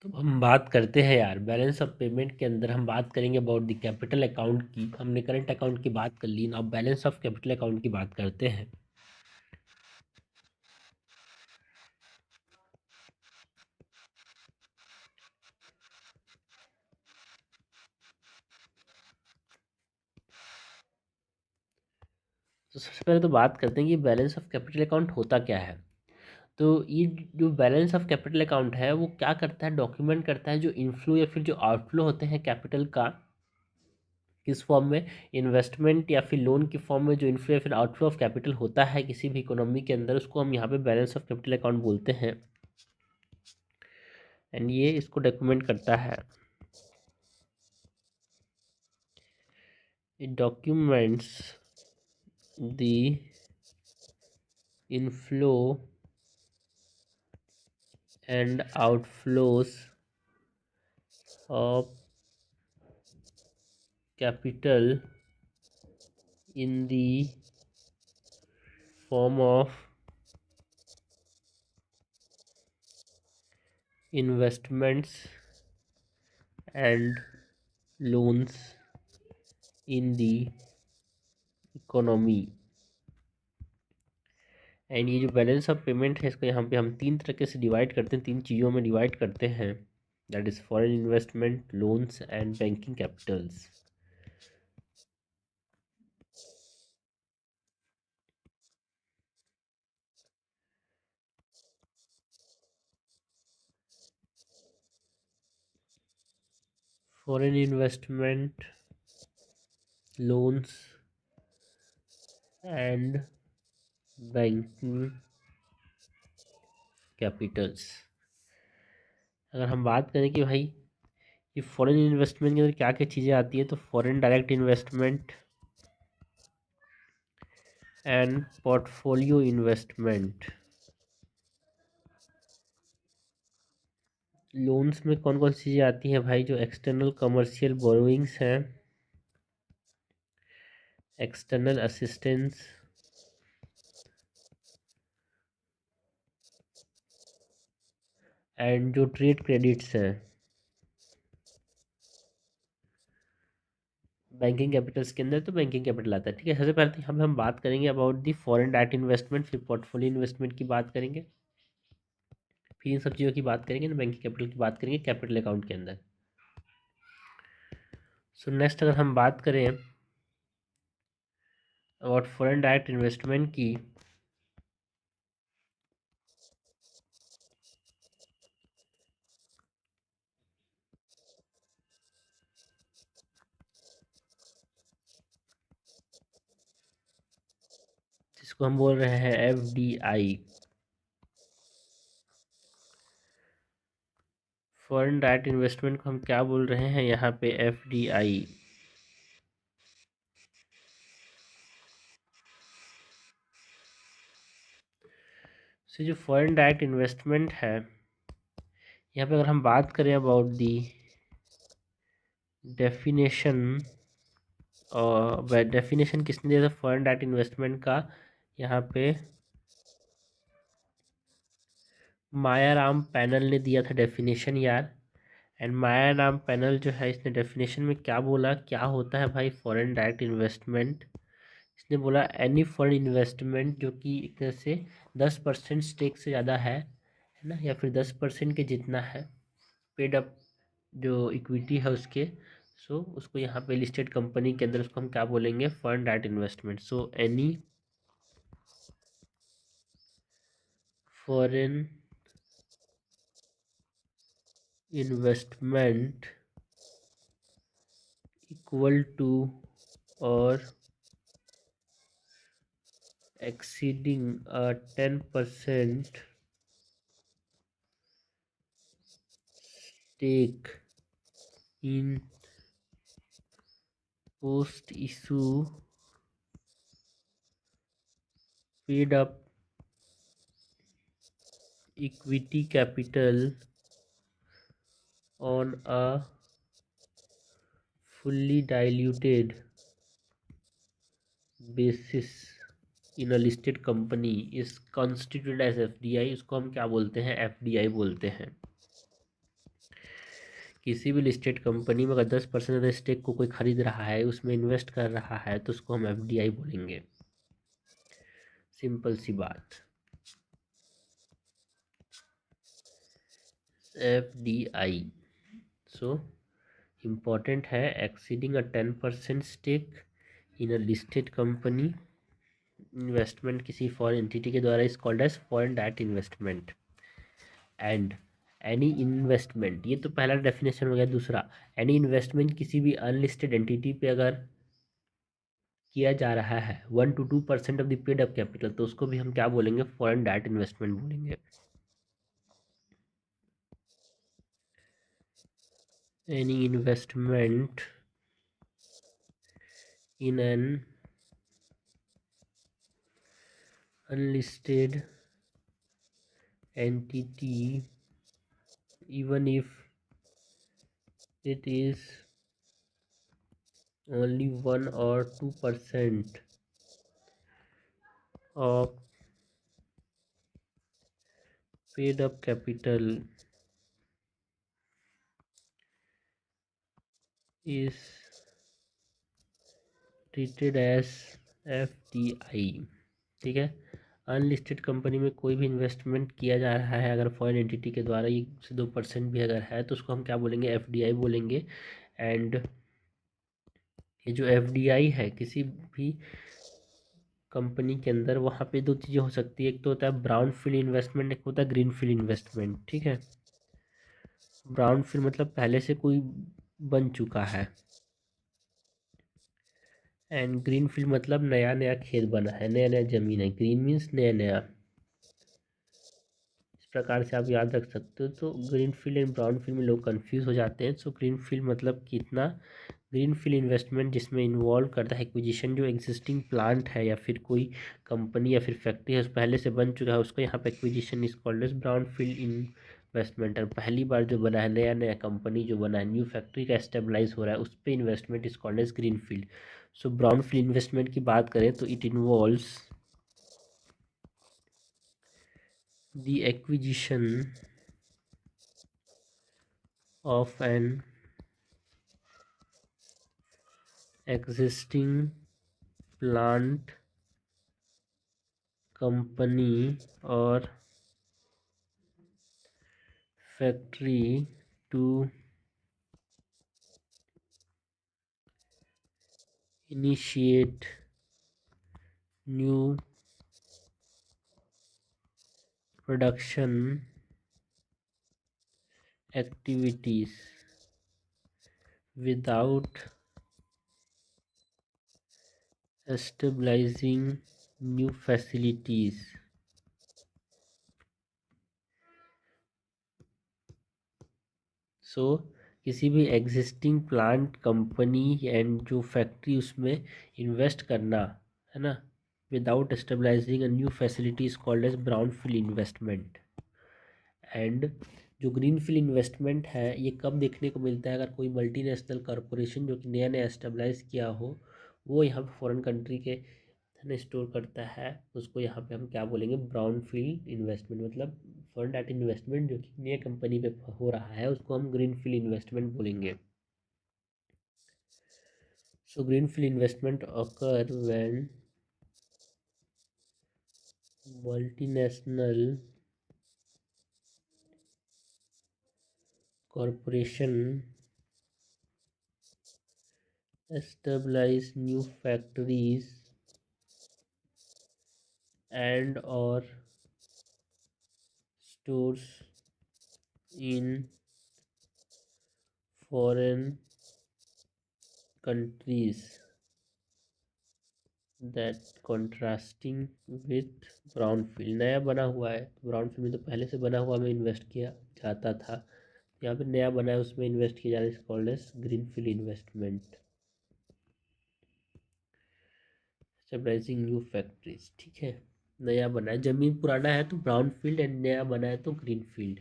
तो हम बात करते हैं यार बैलेंस ऑफ पेमेंट के अंदर हम बात करेंगे अबाउट द कैपिटल अकाउंट की। हमने करंट अकाउंट की बात कर ली, अब बैलेंस ऑफ कैपिटल अकाउंट की बात करते हैं। तो सबसे पहले तो बात करते हैं कि बैलेंस ऑफ कैपिटल अकाउंट होता क्या है। तो ये जो बैलेंस ऑफ कैपिटल अकाउंट है वो क्या करता है, डॉक्यूमेंट करता है जो इनफ्लो या फिर जो आउटफ्लो होते हैं कैपिटल का, किस फॉर्म में, इन्वेस्टमेंट या फिर लोन की फॉर्म में जो इनफ्लो या फिर आउटफ्लो ऑफ कैपिटल होता है किसी भी इकोनॉमी के अंदर, उसको हम यहाँ पे बैलेंस ऑफ कैपिटल अकाउंट बोलते हैं। एंड ये इसको डॉक्यूमेंट करता है। It documents the inflow and outflows of capital in the form of investments and loans in the economy। And ये जो बैलेंस ऑफ पेमेंट है इसको यहाँ पे हम तीन तरीके से डिवाइड करते हैं, तीन चीज़ों में डिवाइड करते हैं। That is foreign investment, loans and banking Capitals. Foreign investment, loans and banking Capitals. अगर हम बात करें कि भाई ये फॉरेन इन्वेस्टमेंट के अंदर क्या क्या चीज़ें आती है, तो foreign direct investment and portfolio investment. Loans में कौन कौन सी चीज़ें आती हैं भाई, जो एक्सटर्नल कमर्शियल बोरोइंग्स हैं, एक्सटर्नल असिस्टेंस, एंड जो ट्रेड क्रेडिट्स हैं। बैंकिंग कैपिटल्स के अंदर तो बैंकिंग कैपिटल आता है, ठीक है। सबसे पहले तो हम बात करेंगे about the foreign direct investment, फिर पोर्टफोलियो इन्वेस्टमेंट की बात करेंगे, फिर इन सब चीज़ों की बात करेंगे ना, बैंकिंग कैपिटल की बात करेंगे कैपिटल अकाउंट के अंदर। सो नेक्स्ट अगर हम बात करें अबाउट फॉरेन डायरेक्ट इन्वेस्टमेंट की, जिसको हम बोल रहे हैं FDI, फॉरेन डायरेक्ट इन्वेस्टमेंट को हम क्या बोल रहे हैं यहाँ पे, FDI। से जो फॉरेन डायरेक्ट इन्वेस्टमेंट है, यहाँ पे अगर हम बात करें अबाउट दी डेफिनेशन, और डेफिनेशन किसने दिया था फॉरेन डायरेक्ट इन्वेस्टमेंट का, यहाँ पे मायाराम पैनल ने दिया था डेफिनेशन यार। एंड मायाराम पैनल जो है इसने डेफिनेशन में क्या बोला, क्या होता है भाई फॉरेन डायरेक्ट इन्वेस्टमेंट। इसने बोला एनी फॉरेन इन्वेस्टमेंट जो कि एक तरह से 10% स्टेक से ज़्यादा है ना, या फिर 10% के जितना है पेड अप जो इक्विटी है उसके। सो उसको यहाँ पे लिस्टेड कंपनी के अंदर उसको हम क्या बोलेंगे, foreign direct investment. So any foreign investment equal to और exceeding a 10% stake in post issue paid up equity capital on a fully diluted basis in a listed company is constituted as FDI। इसको हम क्या बोलते हैं, FDI बोलते हैं। किसी भी लिस्टेड कंपनी में अगर 10% स्टेक को कोई खरीद रहा है, उसमें इन्वेस्ट कर रहा है, तो उसको हम एफडीआई बोलेंगे। सिंपल सी बात। एफडीआई सो इम्पॉर्टेंट है, exceeding a 10% stake in a listed company, investment किसी फॉरेन एंटिटी के द्वारा is called as foreign direct investment. And any investment, ये तो पहला डेफिनेशन हो गया। दूसरा, एनी इन्वेस्टमेंट किसी भी अनलिस्टेड एंटिटी पे अगर किया जा रहा है 1 to 2% of the paid up capital, तो उसको भी हम क्या बोलेंगे? फॉरेन डायरेक्ट इन्वेस्टमेंट बोलेंगे। Any investment in an unlisted entity, even if it is only 1 or 2% of paid up capital, is treated as FDI। ठीक है, अनलिस्टेड कंपनी में कोई भी इन्वेस्टमेंट किया जा रहा है अगर फॉरेन एंटिटी के द्वारा, 1 से 2% भी अगर है, तो उसको हम क्या बोलेंगे? एफडीआई बोलेंगे। एंड ये जो एफडीआई है किसी भी कंपनी के अंदर, वहाँ पे दो चीज़ें हो सकती है। एक तो होता है ब्राउन फील्ड इन्वेस्टमेंट, एक होता है ग्रीन फील्ड इन्वेस्टमेंट। ठीक है, ब्राउन फील्ड मतलब पहले से कोई बन चुका है, एंड ग्रीन फील्ड मतलब नया नया खेत बना है, नया नया ज़मीन है। ग्रीन मीन्स नया नया, इस प्रकार से आप याद रख सकते हो। तो green field and brown field में लोग कंफ्यूज हो जाते हैं। सो ग्रीन फील्ड मतलब कितना, ग्रीन फील्ड इन्वेस्टमेंट जिसमें इन्वॉल्व करता है एक्विजिशन, जो एग्जिस्टिंग प्लांट है या फिर कोई कंपनी या फिर फैक्ट्री है पहले से बन चुका है, उसको यहाँ पे acquisition is called as brownfield investment. और पहली बार जो बना है, नया नया कंपनी जो बना है, न्यू फैक्ट्री का एस्टेब्लाइज हो रहा है, उस पर investment is called as greenfield. So brownfield investment की बात करें तो it involves the acquisition of an existing plant, company or factory to initiate new production activities without stabilizing new facilities। So किसी भी existing plant, company and जो factory, उसमें invest करना है ना, without stabilising a new facility is called as brownfield investment. And जो greenfield investment है, ये कब देखने को मिलता है? अगर कोई मल्टीनेशनल कॉरपोरेशन जो कि नया नया एस्टेब्लाइज किया हो, वो यहाँ पे फॉरेन कंट्री के धन स्टोर करता है, उसको यहाँ पे हम क्या बोलेंगे? Brown field investment. मतलब फॉरेन डायरेक्ट इन्वेस्टमेंट जो कि नई कंपनी पे हो रहा है, उसको हम ग्रीन फील्ड इन्वेस्टमेंट बोलेंगे। So green field investment occur when multinational corporation establish new factories and or stores in foreign countries, that contrasting with brown field. नया बना हुआ है, ब्राउन फील्ड में तो पहले से बना हुआ में इन्वेस्ट किया जाता था, यहाँ पे नया बना है उसमें इन्वेस्ट किया जा रहा है, called as greenfield investment. Stabilising new factories, ठीक है, नया बना है, जमीन पुराना है तो ब्राउन फील्ड, एंड नया बना है तो ग्रीन फील्ड।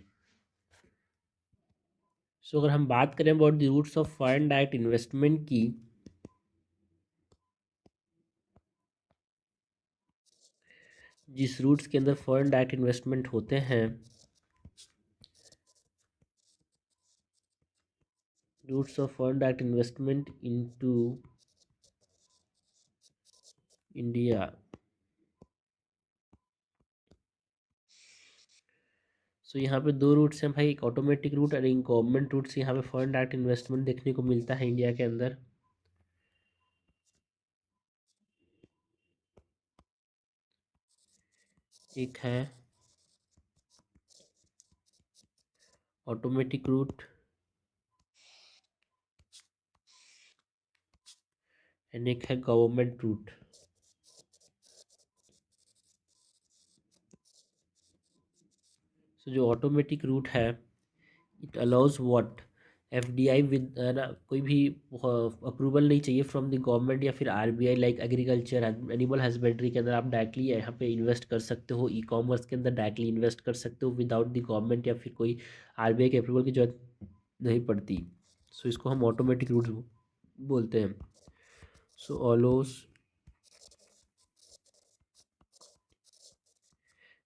सो अगर हम बात करें about the routes of foreign direct investment की, जिस रूट्स के अंदर फॉरेन डायरेक्ट इन्वेस्टमेंट होते हैं, routes of foreign direct investment into India. So यहाँ पे दो रूट्स हैं भाई, एक ऑटोमेटिक रूट और एक गवर्नमेंट रूट से यहाँ पे फॉरेन डायरेक्ट इन्वेस्टमेंट देखने को मिलता है इंडिया के अंदर। एक है ऑटोमेटिक रूट एंड एक है गवर्नमेंट रूट। सो जो ऑटोमेटिक रूट है, it allows what, FDI with ना, कोई भी अप्रूवल नहीं चाहिए फ्रॉम द गवर्नमेंट या फिर RBI, like agriculture animal husbandry के अंदर आप डायरेक्टली यहाँ पे इन्वेस्ट कर सकते हो, ई कॉमर्स के अंदर डायरेक्टली इन्वेस्ट कर सकते हो विदाउट द गवर्नमेंट या फिर कोई आरबीआई के अप्रूवल की जरूरत नहीं पड़ती। सो इसको हम ऑटोमेटिक रूट बोलते हैं। So allows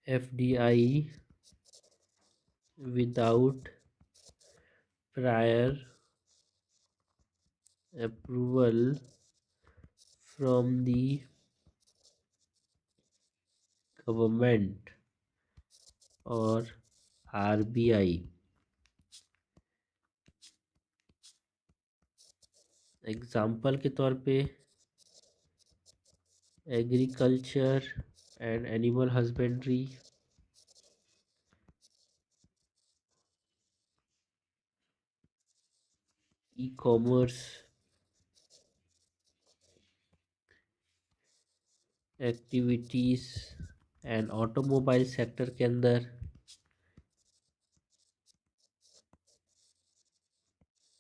FDI without prior approval from the government और आरबीआई। एग्जाम्पल के तौर पे agriculture and animal husbandry, e commerce activities and automobile sector के अंदर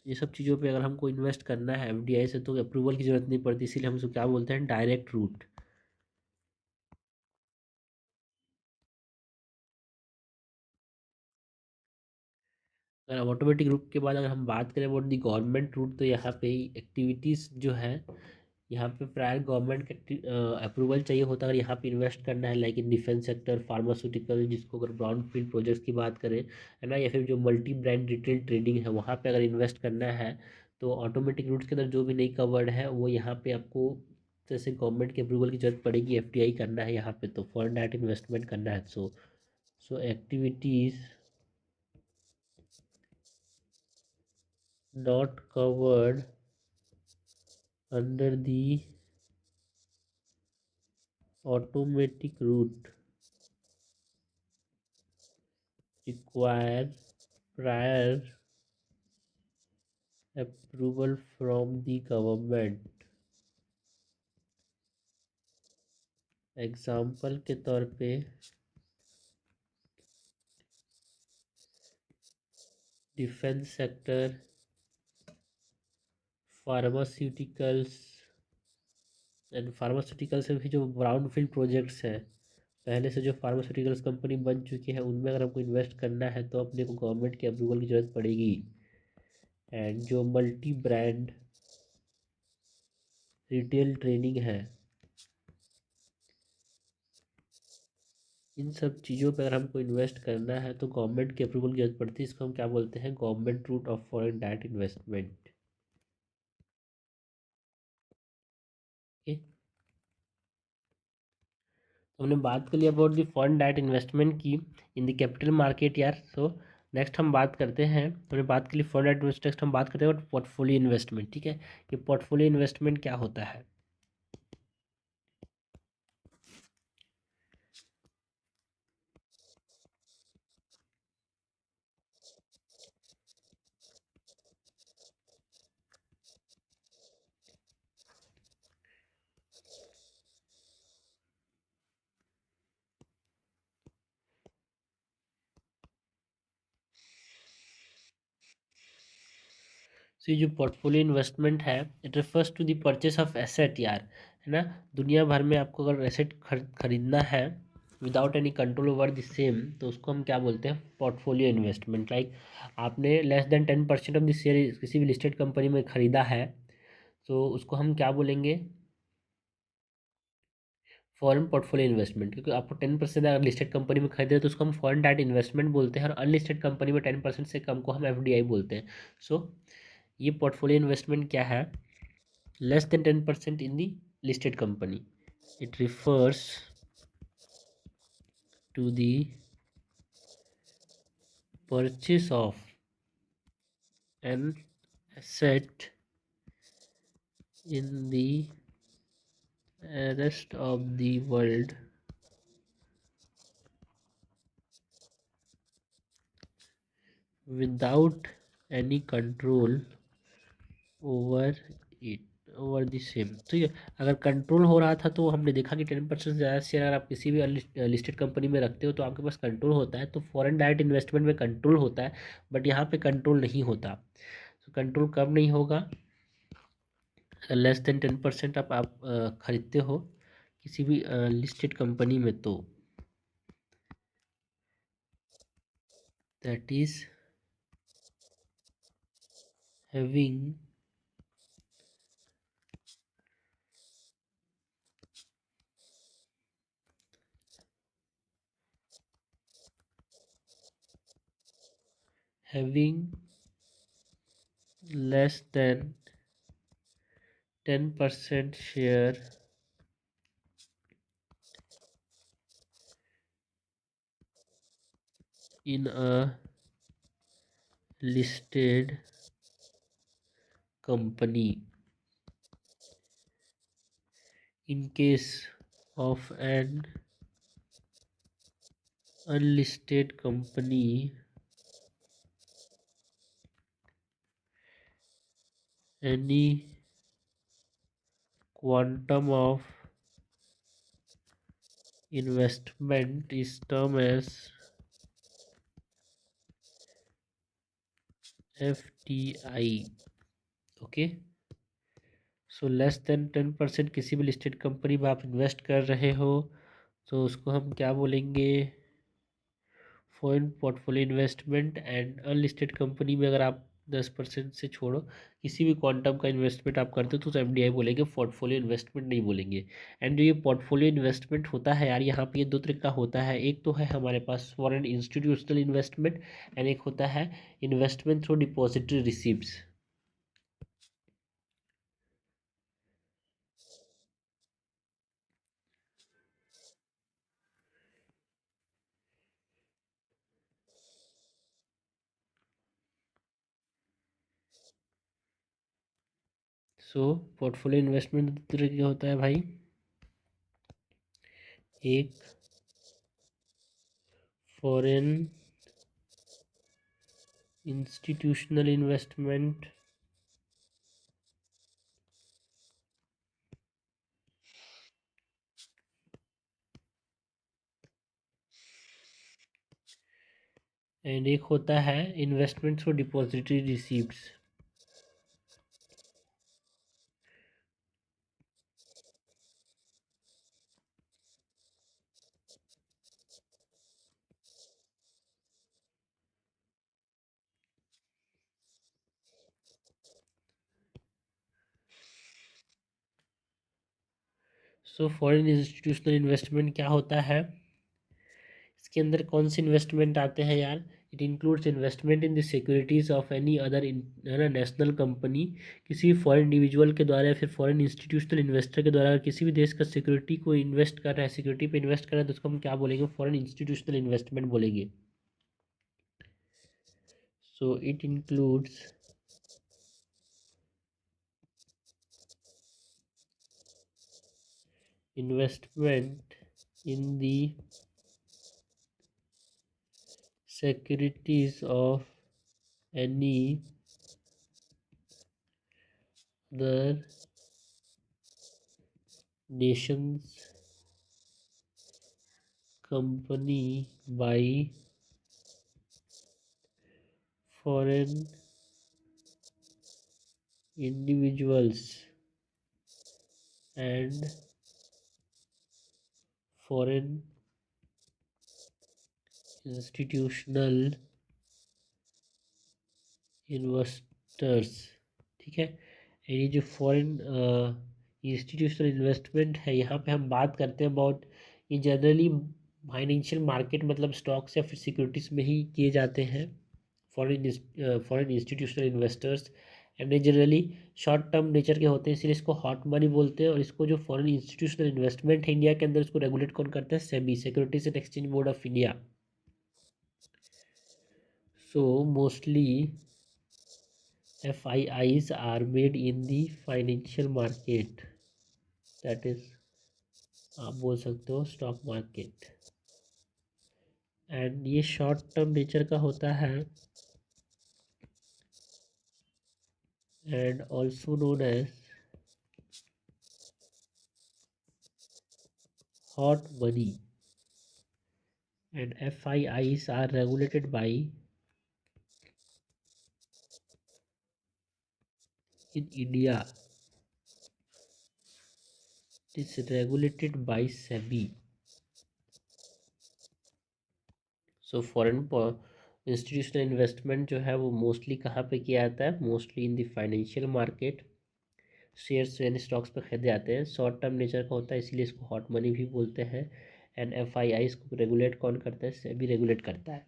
ये सब चीज़ों पे अगर हमको इन्वेस्ट करना है एफडीआई से तो अप्रूवल की ज़रूरत नहीं पड़ती, इसीलिए हम इसको क्या बोलते हैं, डायरेक्ट रूट। अगर ऑटोमेटिक रूट के बाद अगर हम बात करें अबाउट दी गवर्नमेंट रूट, तो यहाँ पे एक्टिविटीज़ जो है, यहाँ पे प्रायर गवर्नमेंट के अप्रूवल चाहिए होता है अगर यहाँ पे इन्वेस्ट करना है, like in defence sector, pharmaceutical, जिसको अगर ब्राउन फील्ड प्रोजेक्ट्स की बात करें, है ना, या फिर जो मल्टी ब्रांड रिटेल ट्रेडिंग है वहाँ पे अगर इन्वेस्ट करना है, तो ऑटोमेटिक रूट्स के अंदर जो भी नहीं कवर्ड है वो यहाँ पे आपको जैसे गवर्नमेंट के अप्रूवल की जरूरत पड़ेगी, एफडीआई करना है यहाँ पे, तो फॉरेन डायरेक्ट इन्वेस्टमेंट करना है। सो activities not covered under the automatic route require prior approval from the government। Example के तौर पे defence sector, pharmaceuticals and pharmaceutical से भी जो ब्राउन फील्ड प्रोजेक्ट्स हैं, पहले से जो फार्मास्यूटिकल्स कंपनी बन चुकी है उनमें अगर हमको इन्वेस्ट करना है तो अपने को गवर्नमेंट के अप्रूवल की ज़रूरत पड़ेगी। एंड जो मल्टी ब्रांड रिटेल ट्रेनिंग है, इन सब चीज़ों पर अगर हमको इन्वेस्ट करना है तो गवर्नमेंट के अप्रूवल की जरूरत पड़ती है। इसको हम क्या बोलते हैं, government route of foreign direct investment. Okay, तो हमने बात कर लिया about the foreign direct investment की इन द कैपिटल मार्केट यार। सो नेक्स्ट हम बात करते हैं, हमने बात के लिए फॉरेन डायरेक्ट इन्वेस्ट, नेक्स्ट हम बात करते हैं पोर्टफोलियो इन्वेस्टमेंट। ठीक है, ये पोर्टफोलियो इन्वेस्टमेंट क्या होता है। सो ये जो पोर्टफोलियो इन्वेस्टमेंट है, it refers to the purchase of asset यार, है ना। दुनिया भर में आपको अगर एसेट खरीदना है without any control over the same, तो उसको हम क्या बोलते हैं, पोर्टफोलियो इन्वेस्टमेंट। लाइक आपने less than 10% of the share किसी भी लिस्टेड कंपनी में खरीदा है, तो उसको हम क्या बोलेंगे, फॉरेन पोर्टफोलियो इन्वेस्टमेंट। क्योंकि आपको 10% अगर लिस्टेड कंपनी में खरीदे तो उसको हम फॉरेन डायरेक्ट इन्वेस्टमेंट बोलते हैं, और अनलिस्टेड कंपनी में 10% से कम को हम एफडीआई बोलते हैं। सो ये पोर्टफोलियो इन्वेस्टमेंट क्या है? Less than 10% in the listed company. It refers to the purchase of an asset in the rest of the world without any control over it over the same. ठीक है, अगर control हो रहा था तो हमने देखा कि 10% से ज़्यादा शेयर अगर आप किसी भी लिस्टेड कंपनी में रखते हो तो आपके पास कंट्रोल होता है. तो फॉरेन डायरेक्ट इन्वेस्टमेंट में कंट्रोल होता है, बट यहाँ पे कंट्रोल नहीं होता. तो कंट्रोल कब नहीं होगा? लेस देन 10% आप खरीदते हो किसी भी लिस्टेड कंपनी में, तो that is having having less than 10% share in a listed company. In case of an unlisted company, any quantum of investment is termed as FDI. Okay, so less than 10% किसी भी listed company में आप invest कर रहे हो तो उसको हम क्या बोलेंगे? Foreign portfolio investment. And unlisted company में अगर आप 10% से छोड़ो किसी भी क्वांटम का इन्वेस्टमेंट आप करते हो तो उसे एफडीआई बोलेंगे, पोर्टफोलियो इन्वेस्टमेंट नहीं बोलेंगे. एंड जो ये पोर्टफोलियो इन्वेस्टमेंट होता है यार, यहाँ पे ये दो तरीके का होता है. एक तो है हमारे पास फॉरेन इंस्टीट्यूशनल इन्वेस्टमेंट, एंड एक होता है इन्वेस्टमेंट थ्रू डिपॉजिटरी रिसीप्ट्स. सो पोर्टफोलियो इन्वेस्टमेंट दो तरीके का होता है भाई. एक फॉरेन इंस्टीट्यूशनल इन्वेस्टमेंट, एंड एक होता है investment through depository receipts. So foreign institutional investment क्या होता है? इसके अंदर कौन से इन्वेस्टमेंट आते हैं यार? It includes investment in the securities of any other है ना नेशनल कंपनी. किसी फॉरेन इंडिविजुअल के द्वारा या फिर फॉरेन इंस्टीट्यूशनल इन्वेस्टर के द्वारा किसी भी देश का सिक्योरिटी को इन्वेस्ट कर रहा है, सिक्योरिटी पे इन्वेस्ट कर रहा है, तो उसको हम क्या बोलेंगे? फॉरेन इंस्टीट्यूशनल इन्वेस्टमेंट बोलेंगे. So it includes investment in the securities of any other nation's company by foreign individuals and foreign institutional investors. ठीक है, ये जो फॉरेन इंस्टीट्यूशनल इन्वेस्टमेंट है, यहाँ पे हम बात करते हैं अबाउट ये जनरली फाइनेंशियल मार्केट मतलब स्टॉक्स या फिर सिक्योरिटीज़ में ही किए जाते हैं फॉरेन इंस्टीट्यूशनल इन्वेस्टर्स. एंड ये जनरली शॉर्ट टर्म नेचर के होते हैं, इसलिए इसको हॉट मनी बोलते हैं। और इसको जो फॉरेन इंस्टीट्यूशनल इन्वेस्टमेंट है इंडिया के अंदर, उसको रेगुलेट कौन करता है? SEBI, securities and exchange board of India. So mostly FIIs are made in the financial market, that is आप बोल सकते हो स्टॉक मार्केट। एंड ये शॉर्ट टर्म नेचर का होता है and also known as hot money. And FIIs are regulated by in India, it is regulated by SEBI. So foreign institutional investment जो है वो मोस्टली कहाँ पे किया जाता है? Mostly in the financial market, shares यानी स्टॉक्स पे खरीदे जाते हैं। शॉर्ट टर्म नेचर का होता है, इसलिए इसको हॉट मनी भी बोलते हैं। एंड FII इसको रेगुलेट कौन करता है? सेबी रेगुलेट करता है।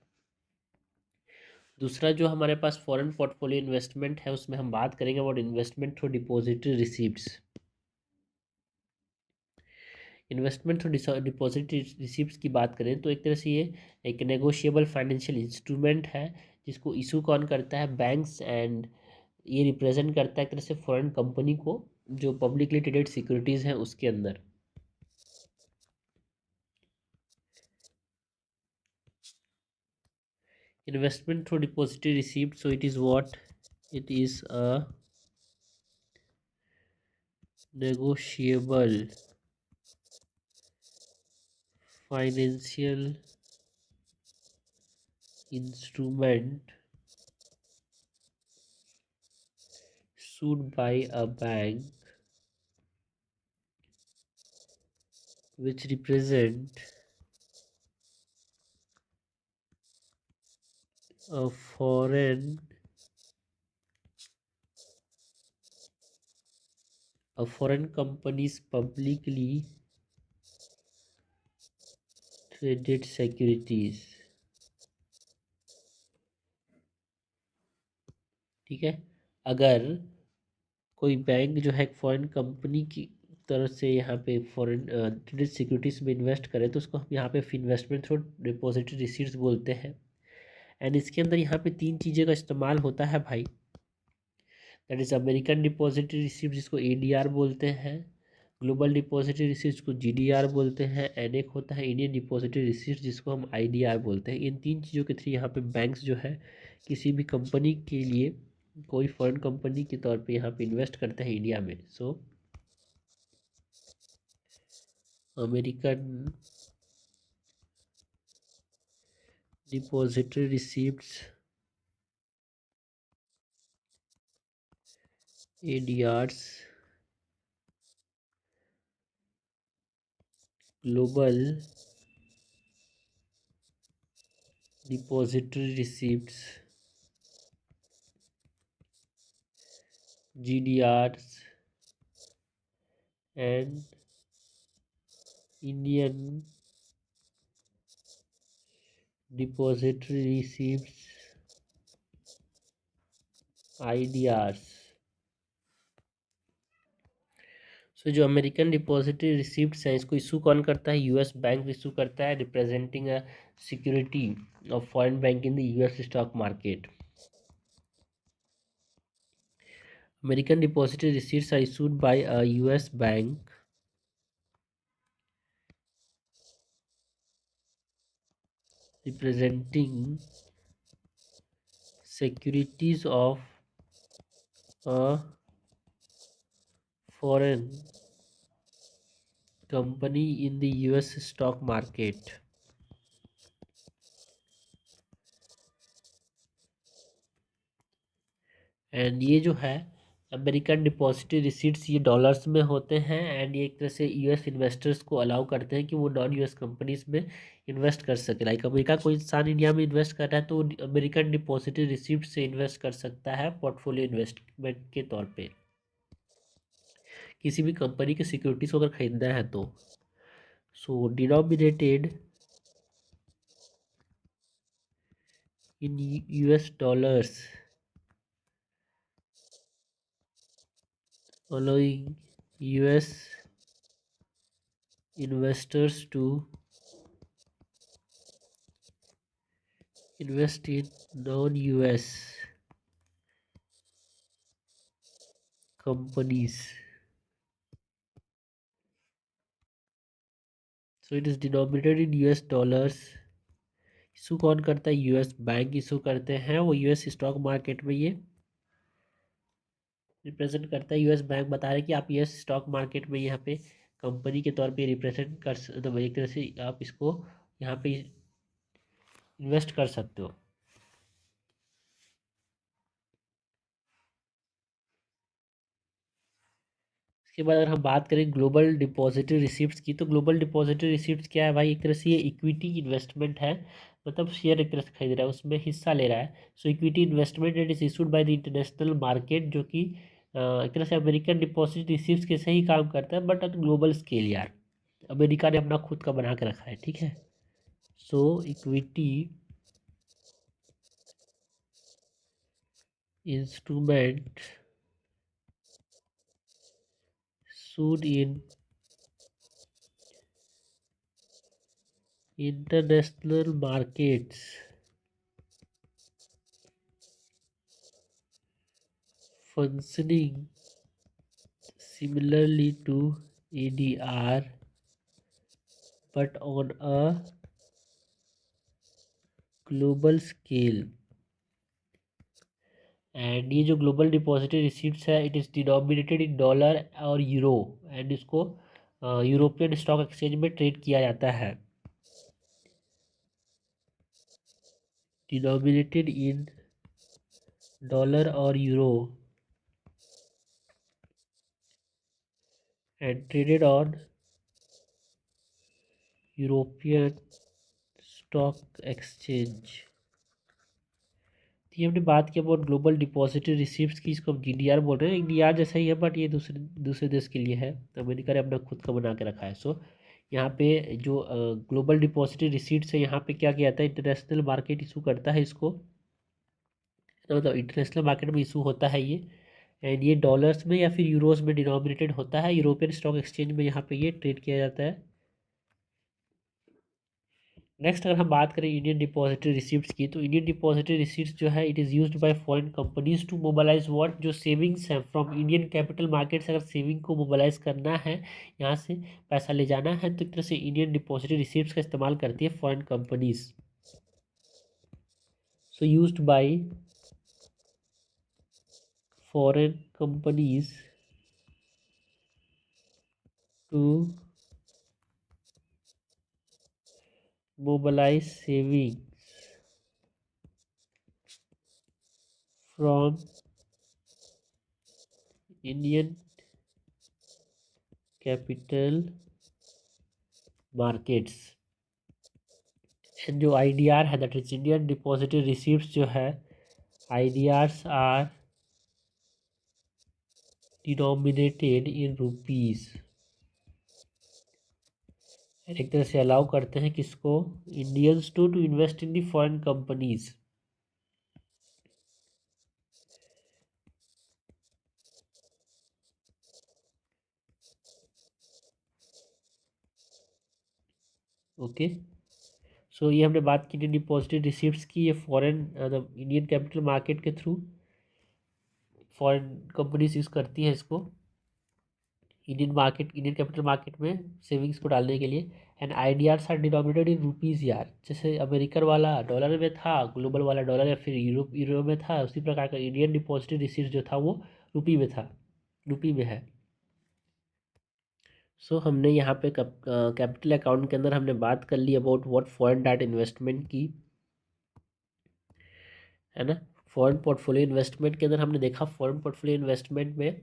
दूसरा जो हमारे पास फॉरेन पोर्टफोलियो इन्वेस्टमेंट है, उसमें हम बात करेंगे about investment through depository receipts. Investment through depository receipts की बात करें तो एक तरह से ये एक नेगोशिएबल फाइनेंशियल इंस्ट्रूमेंट है, जिसको इशू कौन करता है? बैंक्स। एंड ये रिप्रेजेंट करता है एक तरह से फॉरेन कंपनी को, जो पब्लिकली ट्रेडेड सिक्योरिटीज़ हैं उसके अंदर। Investment through depository receipt, so it is what? It is a negotiable financial instrument issued by a bank which represent a foreign company's publicly traded securities। ठीक है, अगर कोई bank जो है एक फॉरेन कंपनी की तरफ से यहाँ पे फॉरेन ट्रेडेड सिक्योरिटीज में इन्वेस्ट करे, तो उसको हम यहाँ पे इन्वेस्टमेंट थ्रू डिपॉजिटरी रिसीट्स बोलते हैं। एंड इसके अंदर यहाँ पे तीन चीज़ें का इस्तेमाल होता है भाई। That is American depository receipt, जिसको ADR बोलते हैं। ग्लोबल डिपॉजिटरी रिसीप्ट को GDR बोलते हैं। एंड एक होता है इंडियन डिपॉजिटरी रिसीप्ट, जिसको हम IDR बोलते हैं। इन तीन चीज़ों के थ्रू यहाँ पे बैंक्स जो है किसी भी कंपनी के लिए, कोई फॉरेन कंपनी के तौर पे यहाँ पे इन्वेस्ट करते हैं इंडिया में। सो American depository receipts, ADRs, global depository receipts, GDRs, and Indian depository receipts, IDRs। सो जो अमेरिकन डिपॉजिटरी रिसीप्ट्स हैं, इसको इशू कौन करता है? US बैंक इशू करता है, representing a security of foreign bank in the US stock market. American depository receipts are issued by a US bank representing securities of a foreign company in the US stock market। And ये जो है American depository receipts, ये dollars में होते हैं। And ये एक तरह से US इन्वेस्टर्स को अलाउ करते हैं कि वो नॉन US कंपनीज में इन्वेस्ट कर सके। लाइक अमेरिका कोई इंसान इंडिया में इन्वेस्ट कर रहा है तो अमेरिकन डिपॉजिटरी रिसीप्ट से इन्वेस्ट कर सकता है पोर्टफोलियो इन्वेस्टमेंट के तौर पे, किसी भी कंपनी की सिक्योरिटीज को अगर खरीदना है तो। सो denominated in US dollars, allowing US investors to invest in non-US companies. So it is denominated in US dollars. Issue कौन करता है? यूएस बैंक इशू करते हैं, वो यूएस स्टॉक मार्केट में ये रिप्रेजेंट करता है। यूएस बैंक बता रहे हैं कि आप यूएस स्टॉक मार्केट में यहाँ पे कंपनी के तौर पे रिप्रेजेंट कर तो एक तरह से आप इसको यहाँ पे इन्वेस्ट कर सकते हो। इसके बाद अगर हम बात करें ग्लोबल डिपॉजिटरी रिसिप्ट्स की, तो ग्लोबल डिपॉजिटरी रिसिप्ट्स क्या है भाई? एक तरह से ये इक्विटी इन्वेस्टमेंट है, मतलब शेयर एक तरह से खरीद रहा है, उसमें हिस्सा ले रहा है। So equity investment it is issued by the international market, जो कि एक तरह से अमेरिकन डिपॉजिट रिसिप्ट्स के सही काम करता है, बट ऑन ग्लोबल स्केल यार। अमेरिका ने अपना खुद का बना के रखा है, ठीक है। So equity instrument issued in international markets functioning similarly to ADR but on a global scale। And ये जो ग्लोबल डिपॉजिटरी रिसीट्स है it is denominated in dollar और यूरो, एंड इसको यूरोपियन स्टॉक एक्सचेंज में ट्रेड किया जाता है। Denominated in dollar और euro and traded on European stock exchange. ये हमने बात की अबाउट ग्लोबल डिपॉजिटरी रिसिप्ट्स की, इसको हम जीडीआर बोल रहे हैं। डीआर जैसा ही है, बट ये दूसरे दूसरे देश के लिए है, तो अमेरिका ने अपना खुद का बना के रखा है। सो यहाँ पे जो ग्लोबल डिपॉजिटरी रिसीट्स है, यहाँ पे क्या किया जाता है? इंटरनेशनल मार्केट इशू करता है इसको, तो मतलब इंटरनेशनल मार्केट में इशू होता है ये, एंड ये डॉलर्स में या फिर यूरोज में डिनोमिनेटेड होता है। यूरोपियन स्टॉक एक्सचेंज में यहाँ पे ये ट्रेड किया जाता है। नेक्स्ट अगर हम बात करें इंडियन डिपॉजिटरी रिसिप्ट्स की, तो इंडियन डिपॉजिटरी रिसिप्ट्स जो है it is used by foreign companies to mobilise what, जो सेविंग्स है फ्रॉम इंडियन कैपिटल मार्केट से, अगर सेविंग को मोबालाइज करना है, यहाँ से पैसा ले जाना है, तो एक तरह से इंडियन डिपॉजिटरी रिसिप्ट्स का इस्तेमाल करती है foreign companies. So used by foreign companies to mobilise saving from Indian capital markets. And जो आईडीआर है, that is Indian depository receipts जो है, IDRs are denominated in rupees. एक तरह से अलाउ करते हैं किसको? Indians to invest in the foreign companies. Okay, so ये हमने बात की इंडियन डिपॉजिटरी रिसीप्ट्स की। ये फॉरेन मतलब इंडियन कैपिटल मार्केट के थ्रू फॉरेन कंपनीज यूज़ करती है इसको इंडियन कैपिटल मार्केट में सेविंग्स को डालने के लिए। And IDR are denominated in rupees यार, जैसे अमेरिकन वाला डॉलर में था, ग्लोबल वाला डॉलर या फिर यूरो में था, उसी प्रकार का इंडियन डिपॉजिटरी रिसीप्ट जो था वो रुपी में था, रुपी में है। सो हमने यहाँ पे कैपिटल अकाउंट के अंदर हमने बात कर ली about what foreign direct investment की, है ना। फॉरेन पोर्टफोलियो इन्वेस्टमेंट के अंदर हमने देखा फॉरेन पोर्टफोलियो इन्वेस्टमेंट में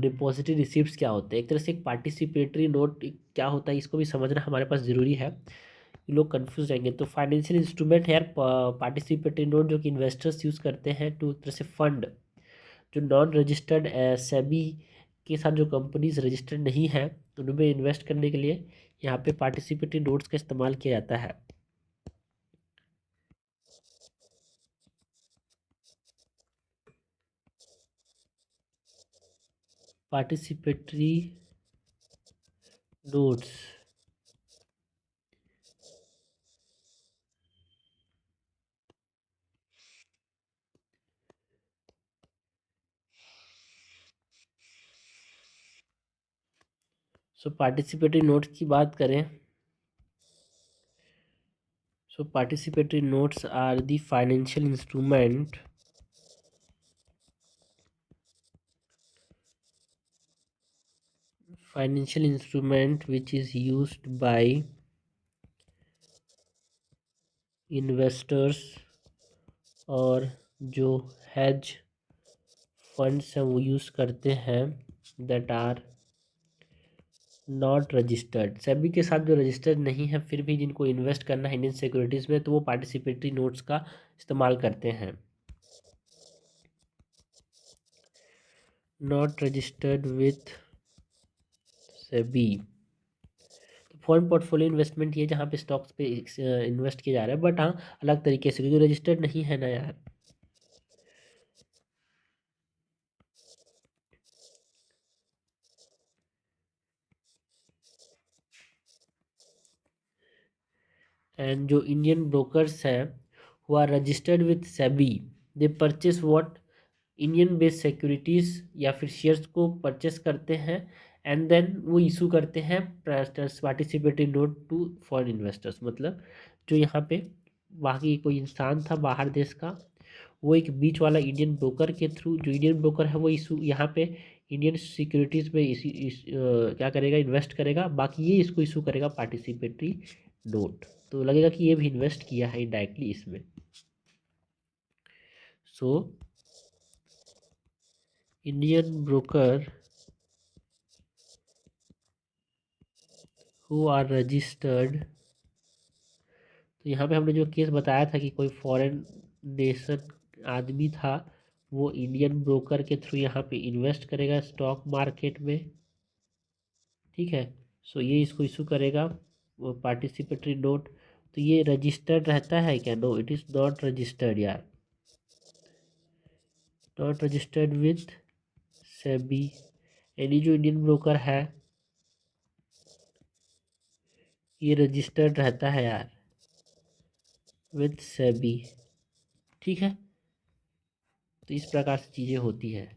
डिपॉजिटरी रिसिप्ट्स क्या होते हैं। एक तरह से एक पार्टिसिपेटरी नोट क्या होता है, इसको भी समझना हमारे पास ज़रूरी है, ये लोग कंफ्यूज रहेंगे। तो फाइनेंशियल इंस्ट्रूमेंट है यार, पार्टिसिपेटरी नोट जो कि इन्वेस्टर्स यूज़ करते हैं टू एक तरह से फंड जो नॉन रजिस्टर्ड सेबी के साथ जो कंपनीज रजिस्टर्ड नहीं है उनमें इन्वेस्ट करने के लिए यहाँ पे पार्टिसिपेटरी नोट्स का इस्तेमाल किया जाता है। Participatory notes so participatory notes की बात करें, so participatory notes are the financial instrument which is used by investors, और जो hedge फंड्स हैं वो यूज़ करते हैं, that are not registered. SEBI के साथ जो रजिस्टर्ड नहीं है फिर भी जिनको इन्वेस्ट करना है इंडियन सिक्योरिटीज़ में, तो वो पार्टिसिपेटरी नोट्स का इस्तेमाल करते हैं। Not registered with SEBI. Foreign portfolio investment ये जहाँ पे स्टॉक्स पे इन्वेस्ट किया जा रहा है, बट हाँ अलग तरीके से, क्योंकि रजिस्टर्ड नहीं है ना यार। एंड जो इंडियन ब्रोकर्स हैं who are registered with SEBI, they purchase what, Indian based securities या फिर शेयर्स को परचेस करते हैं, एंड देन वो इशू करते हैं participatory note to foreign investors. मतलब जो यहाँ पे बाकी कोई इंसान था बाहर देश का, वो एक बीच वाला इंडियन ब्रोकर के थ्रू, जो इंडियन ब्रोकर है वो इशू यहाँ पे इंडियन सिक्योरिटीज़ में क्या करेगा, इन्वेस्ट करेगा, बाकी ये इसको इशू करेगा पार्टिसिपेटरी नोट। तो लगेगा कि ये भी इन्वेस्ट किया है इनडायरेक्टली इसमें। So Indian broker who are registered, तो यहाँ पे हमने जो केस बताया था कि कोई फॉरेन नेशन आदमी था, वो इंडियन ब्रोकर के थ्रू यहाँ पे इन्वेस्ट करेगा स्टॉक मार्केट में, ठीक है। सो ये इसको इशू करेगा वो पार्टिसिपेटरी नोट। तो ये रजिस्टर्ड रहता है क्या? No, it is not registered यार, नॉट रजिस्टर्ड विथ सेबी। यानी जो इंडियन ब्रोकर है ये रजिस्टर्ड रहता है यार विथ सेबी, ठीक है। तो इस प्रकार से चीज़ें होती है।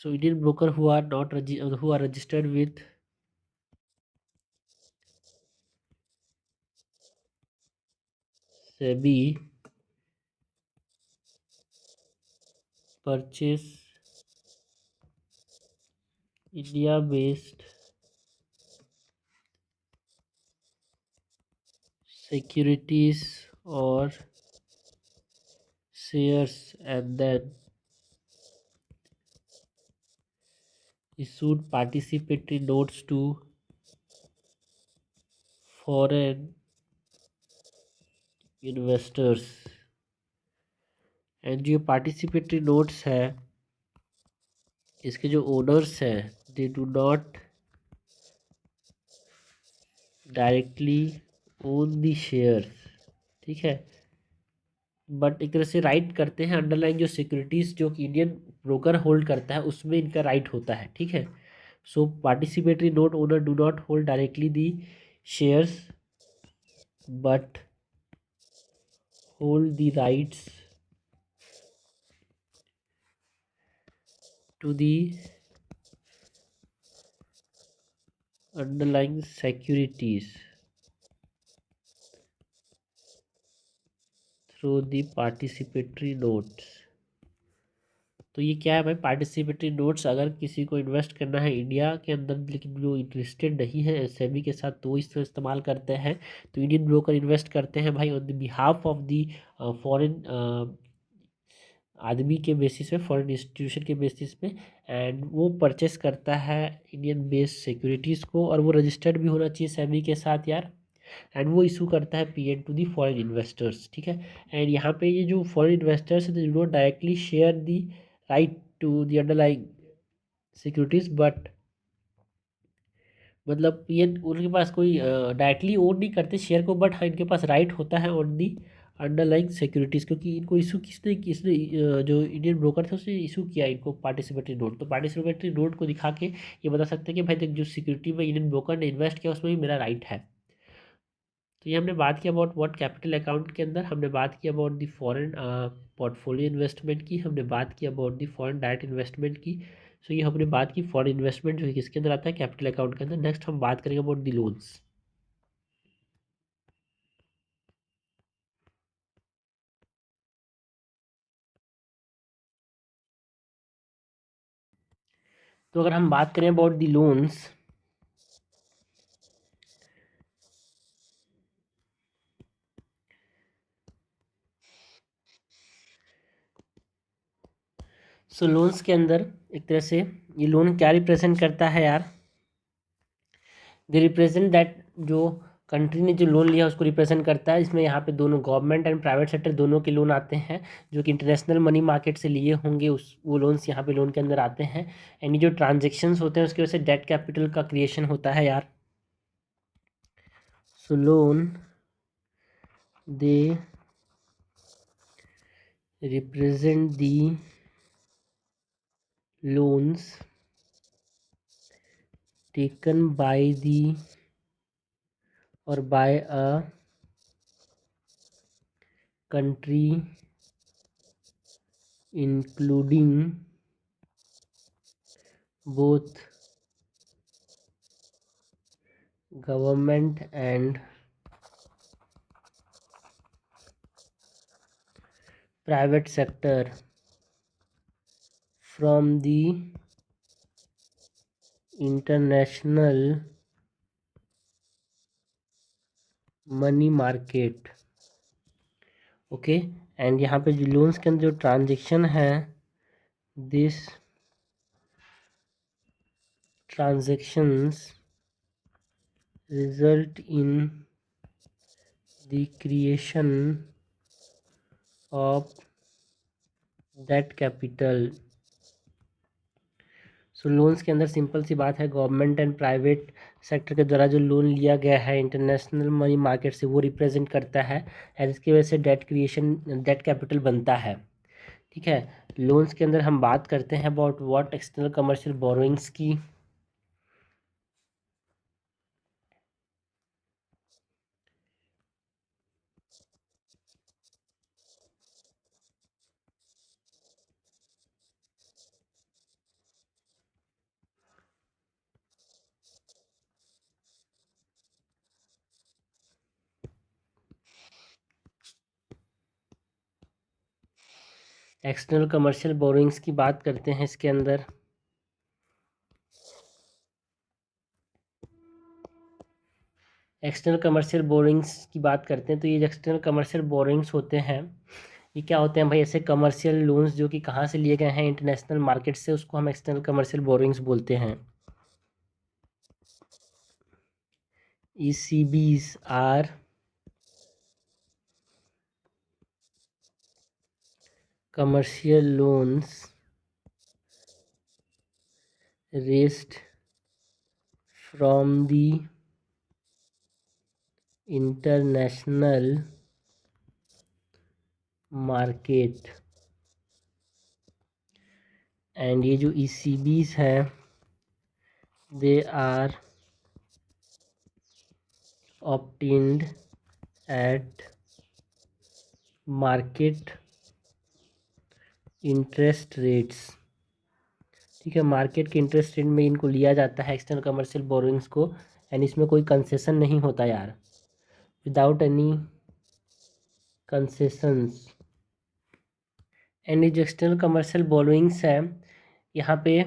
So Indian broker who are not who are registered with SEBI purchase India based securities और shares and then issued participatory notes to foreign investors। And जो पार्टिसिपेटरी नोट्स है इसके जो ओनर्स हैं they do not directly own the shares, ठीक है, but एक तरह से राइट करते हैं अंडरलाइन जो सिक्योरिटीज जो कि इंडियन ब्रोकर होल्ड करता है उसमें इनका राइट होता है, ठीक है। So participatory note owner do not hold directly the shares but hold the rights to the underlying securities through the participatory notes। तो ये क्या है भाई, पार्टिसिपेटरी नोट्स अगर किसी को इन्वेस्ट करना है इंडिया के अंदर लेकिन जो इंटरेस्टेड नहीं है सेबी के साथ, तो इसको इस्तेमाल करते हैं। तो इंडियन ब्रोकर इन्वेस्ट करते हैं भाई on the behalf of the foreign आदमी के बेसिस पे, फॉरेन इंस्टीट्यूशन के बेसिस पे, एंड वो परचेस करता है इंडियन बेस्ड सिक्योरिटीज़ को, और वो रजिस्टर्ड भी होना चाहिए सेबी के साथ यार। एंड वो इशू करता है P N to the foreign investors, ठीक है। एंड यहाँ पे ये जो foreign investors they do not directly share the right to the underlying securities, but मतलब ये उनके पास कोई डायरेक्टली ओन नहीं करते शेयर को, बट हाँ इनके पास राइट होता है ऑन दी अंडरलाइंग सिक्योरिटीज़, क्योंकि इनको इशू किसने किसने जो इंडियन ब्रोकर थे उसने इशू किया इनको पार्टिसिपेटरी नोट। तो पार्टिसिपेटरी नोट को दिखा के ये बता सकते हैं कि भाई देख जो सिक्योरिटी में इंडियन ब्रोकर ने इन्वेस्ट किया उसमें भी मेरा राइट है। तो ये हमने बात किया अबाउट व्हाट कैपिटल अकाउंट के अंदर, हमने बात की about the foreign portfolio investment की, हमने बात की about the foreign direct investment की। सो ये हमने बात की फॉरेन इन्वेस्टमेंट जो कि किसके अंदर आता है, कैपिटल अकाउंट के अंदर। नेक्स्ट हम बात करेंगे अबाउट द लोन्स। तो अगर हम बात करें about the loans, so loans के अंदर एक तरह से ये लोन क्या रिप्रेजेंट करता है यार, दे रिप्रेजेंट दैट जो कंट्री ने जो लोन लिया उसको रिप्रेजेंट करता है। इसमें यहाँ पे दोनों गवर्नमेंट एंड प्राइवेट सेक्टर दोनों के लोन आते हैं, जो कि इंटरनेशनल मनी मार्केट से लिए होंगे उस वो लोन्स यहाँ पे लोन के अंदर आते हैं। एंड ये जो ट्रांजेक्शन्स होते हैं उसकी वजह से डेट कैपिटल का क्रिएशन होता है यार। So loan they represent the loans taken by the or by a country including both government and private sector from the international money market. Okay, and यहाँ पे जो लोन्स के अंदर जो ट्रांजेक्शन है, this transactions result in the creation of that capital. So loans के अंदर simple सी बात है, गवर्नमेंट एंड प्राइवेट सेक्टर के द्वारा जो लोन लिया गया है इंटरनेशनल मनी मार्केट से वो रिप्रेजेंट करता है, और इसकी वजह से डेट क्रिएशन डेट कैपिटल बनता है। ठीक है, लोन्स के अंदर हम बात करते हैं about what external commercial borrowings की। एक्सटर्नल कमर्शियल बोरोइंग्स की बात करते हैं इसके अंदर। एक्सटर्नल कमर्शियल बोरोइंग्स की बात करते हैं तो ये एक्सटर्नल कमर्शियल बोरोइंग्स होते हैं, ये क्या होते हैं भाई, ऐसे कमर्शियल लोन्स जो कि कहाँ से लिए गए हैं इंटरनेशनल मार्केट से, उसको हम एक्सटर्नल कमर्शियल बोरोइंग्स बोलते हैं। ECBs are commercial loans raised from the international market। And ये जो ECBs हैं they are obtained at market interest rates. ठीक है, मार्केट के इंटरेस्ट रेट में इनको लिया जाता है एक्सटर्नल कमर्शियल बोरोइंग्स को, एंड इसमें कोई कंसेशन नहीं होता यार, विदाउट एनी कंसेशंस। एंड ये जो एक्सटर्नल कमर्शियल बोरोइंग्स है, यहाँ पे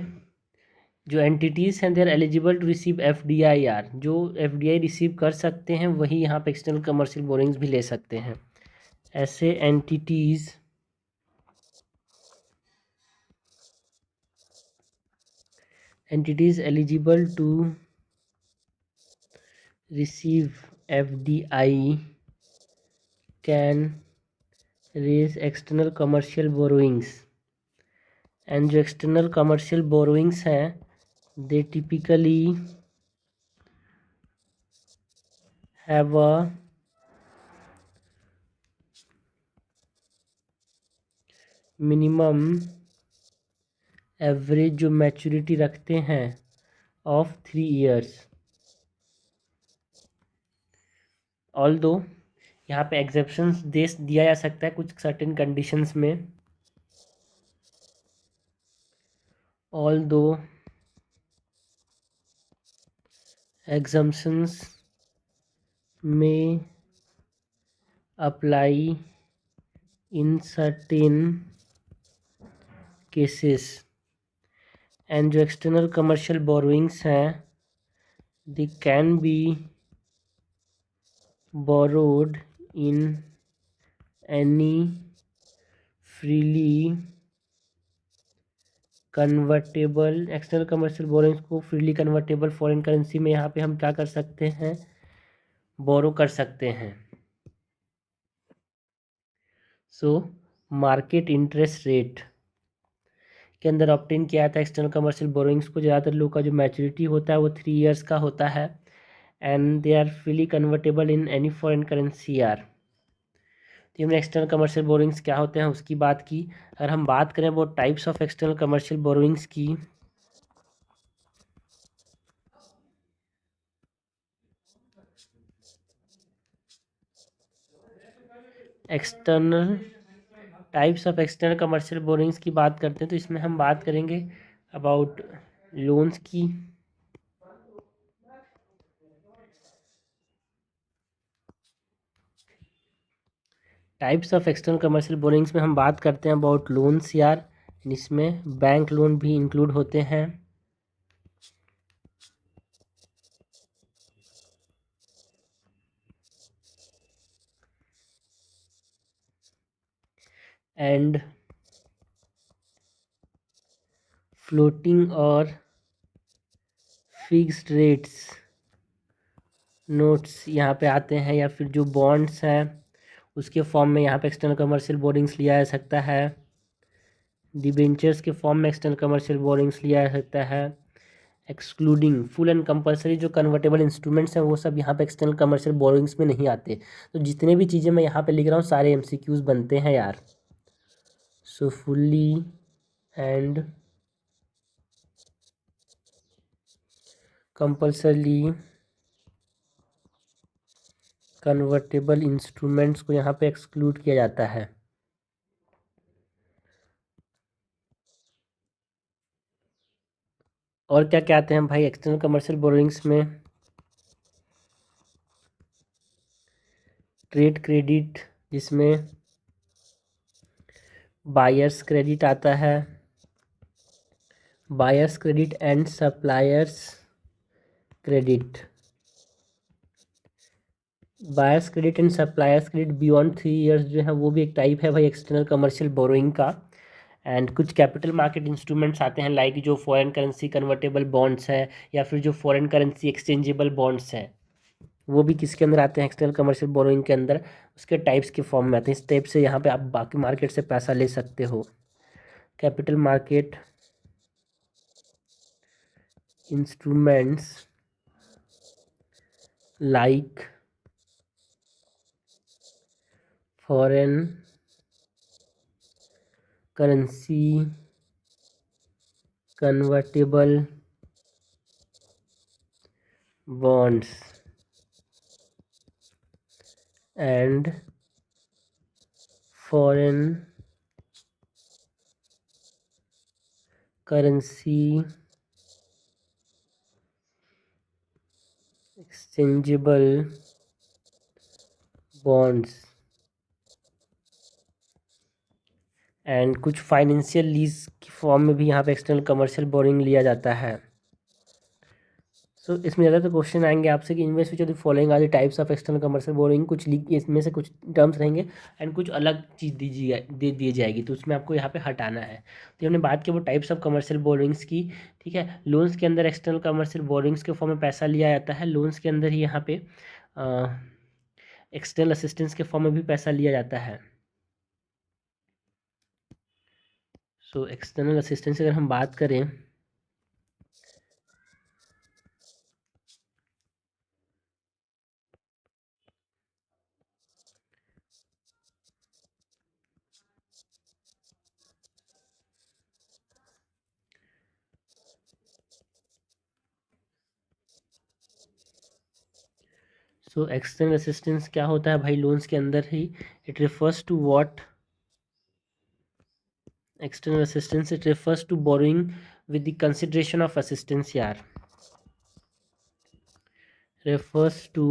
जो एंटिटीज़ हैं they are eligible to receive FDI यार, जो FDI रिसीव कर सकते हैं वही यहाँ पे एक्सटर्नल कमर्शियल बोरोइंग्स भी ले सकते हैं। ऐसे entities eligible to receive FDI can raise external commercial borrowings. And जो एक्सटर्नल कमर्शियल बोरोइंग्स हैं they typically have a minimum average जो मैच्योरिटी रखते हैं ऑफ 3 years, ऑल दो यहाँ पे एक्सेप्शंस दे दिया जा सकता है कुछ सर्टेन कंडीशंस में, ऑल दो exemptions may apply in certain cases, and जो एक्सटर्नल कमर्शियल बोरोइंग्स हैं they can be borrowed in any freely convertible, external commercial borrowings को फ्रीली कन्वर्टेबल फॉरेन करेंसी में यहाँ पे हम क्या कर सकते हैं, बोरो कर सकते हैं। सो मार्केट इंटरेस्ट रेट के अंदर ऑप्टेन किया था एक्सटर्नल कमर्शियल बोरोइंग्स को, ज़्यादातर लोग का जो मैच्योरिटी होता है वो 3 years का होता है, and they are freely convertible in any foreign currency are. तो हमने एक्सटर्नल कमर्शियल बोरोइंग्स क्या होते हैं उसकी बात की। अगर हम बात करें वो types of external commercial borrowings की, external types of external commercial borrowings की बात करते हैं तो इसमें हम बात करेंगे अबाउट लोन्स की, types of external commercial borrowings में हम बात करते हैं अबाउट लोन्स यार, इसमें बैंक लोन भी इंक्लूड होते हैं, एंड फ्लोटिंग और फिक्स्ड रेट्स नोट्स यहाँ पे आते हैं, या फिर जो बॉन्ड्स हैं उसके फॉर्म में यहाँ पे एक्सटर्नल कमर्शियल बोरोइंग्स लिया जा सकता है, डिबेंचर्स के फॉर्म में एक्सटर्नल कमर्शियल बोरोइंग्स लिया जा सकता है, एक्सक्लूडिंग फुल एंड कंपलसरी जो कन्वर्टेबल इंस्ट्रूमेंट्स हैं वो सब यहाँ पे एक्सटर्नल कमर्शियल बोरोइंग्स में नहीं आते। तो जितने भी चीज़ें मैं यहाँ पे लिख रहा हूँ सारे एमसीक्यूज बनते हैं यार। सो fully and compulsory convertible instruments को यहाँ पे एक्सक्लूड किया जाता है। और क्या क्या आते हैं भाई एक्सटर्नल कमर्शियल बोरोइंग्स में, ट्रेड क्रेडिट जिसमें बायर्स क्रेडिट आता है, buyers credit and suppliers credit, buyers credit and suppliers credit beyond 3 years जो है वो भी एक टाइप है भाई एक्सटर्नल कमर्शियल बोरोइंग का। एंड कुछ कैपिटल मार्केट इंस्ट्रूमेंट्स आते हैं लाइक जो फॉरेन करेंसी कन्वर्टेबल बॉन्ड्स हैं या फिर जो फॉरेन करेंसी एक्सचेंजेबल बॉन्ड्स हैं वो भी किसके अंदर आते हैं एक्सटर्नल कमर्शियल बोरोइंग के अंदर, उसके टाइप्स के फॉर्म में आते हैं। इस टाइप से यहाँ पे आप बाकी मार्केट से पैसा ले सकते हो। Capital market instruments like foreign currency convertible bonds and foreign currency exchangeable bonds and कुछ फाइनेंशियल लीज की फॉर्म में भी यहाँ पे एक्सटर्नल कमर्शियल बोरोइंग लिया जाता है। सो इसमें ज़्यादा तो क्वेश्चन आएंगे आपसे कि इनमें से जो following are the types of external commercial borrowing, कुछ इसमें से कुछ टर्म्स रहेंगे एंड कुछ अलग चीज़ दे दी जाएगी तो उसमें आपको यहाँ पे हटाना है। तो हमने बात की वो टाइप्स ऑफ कमर्शियल बोरोइंग्स की, ठीक है। लोन्स के अंदर एक्सटर्नल कमर्शियल बोरोइंग्स के फॉर्म में पैसा लिया जाता है, लोन्स के अंदर ही यहाँ पे एक्सटर्नल असिस्टेंस के फॉर्म में भी पैसा लिया जाता है। सो एक्सटर्नल असिस्टेंस अगर हम बात करें सो एक्सटर्नल असिस्टेंस क्या होता है भाई लोन्स के अंदर ही? It refers to what? External assistance it refers to borrowing with the consideration of assistance यार, refers to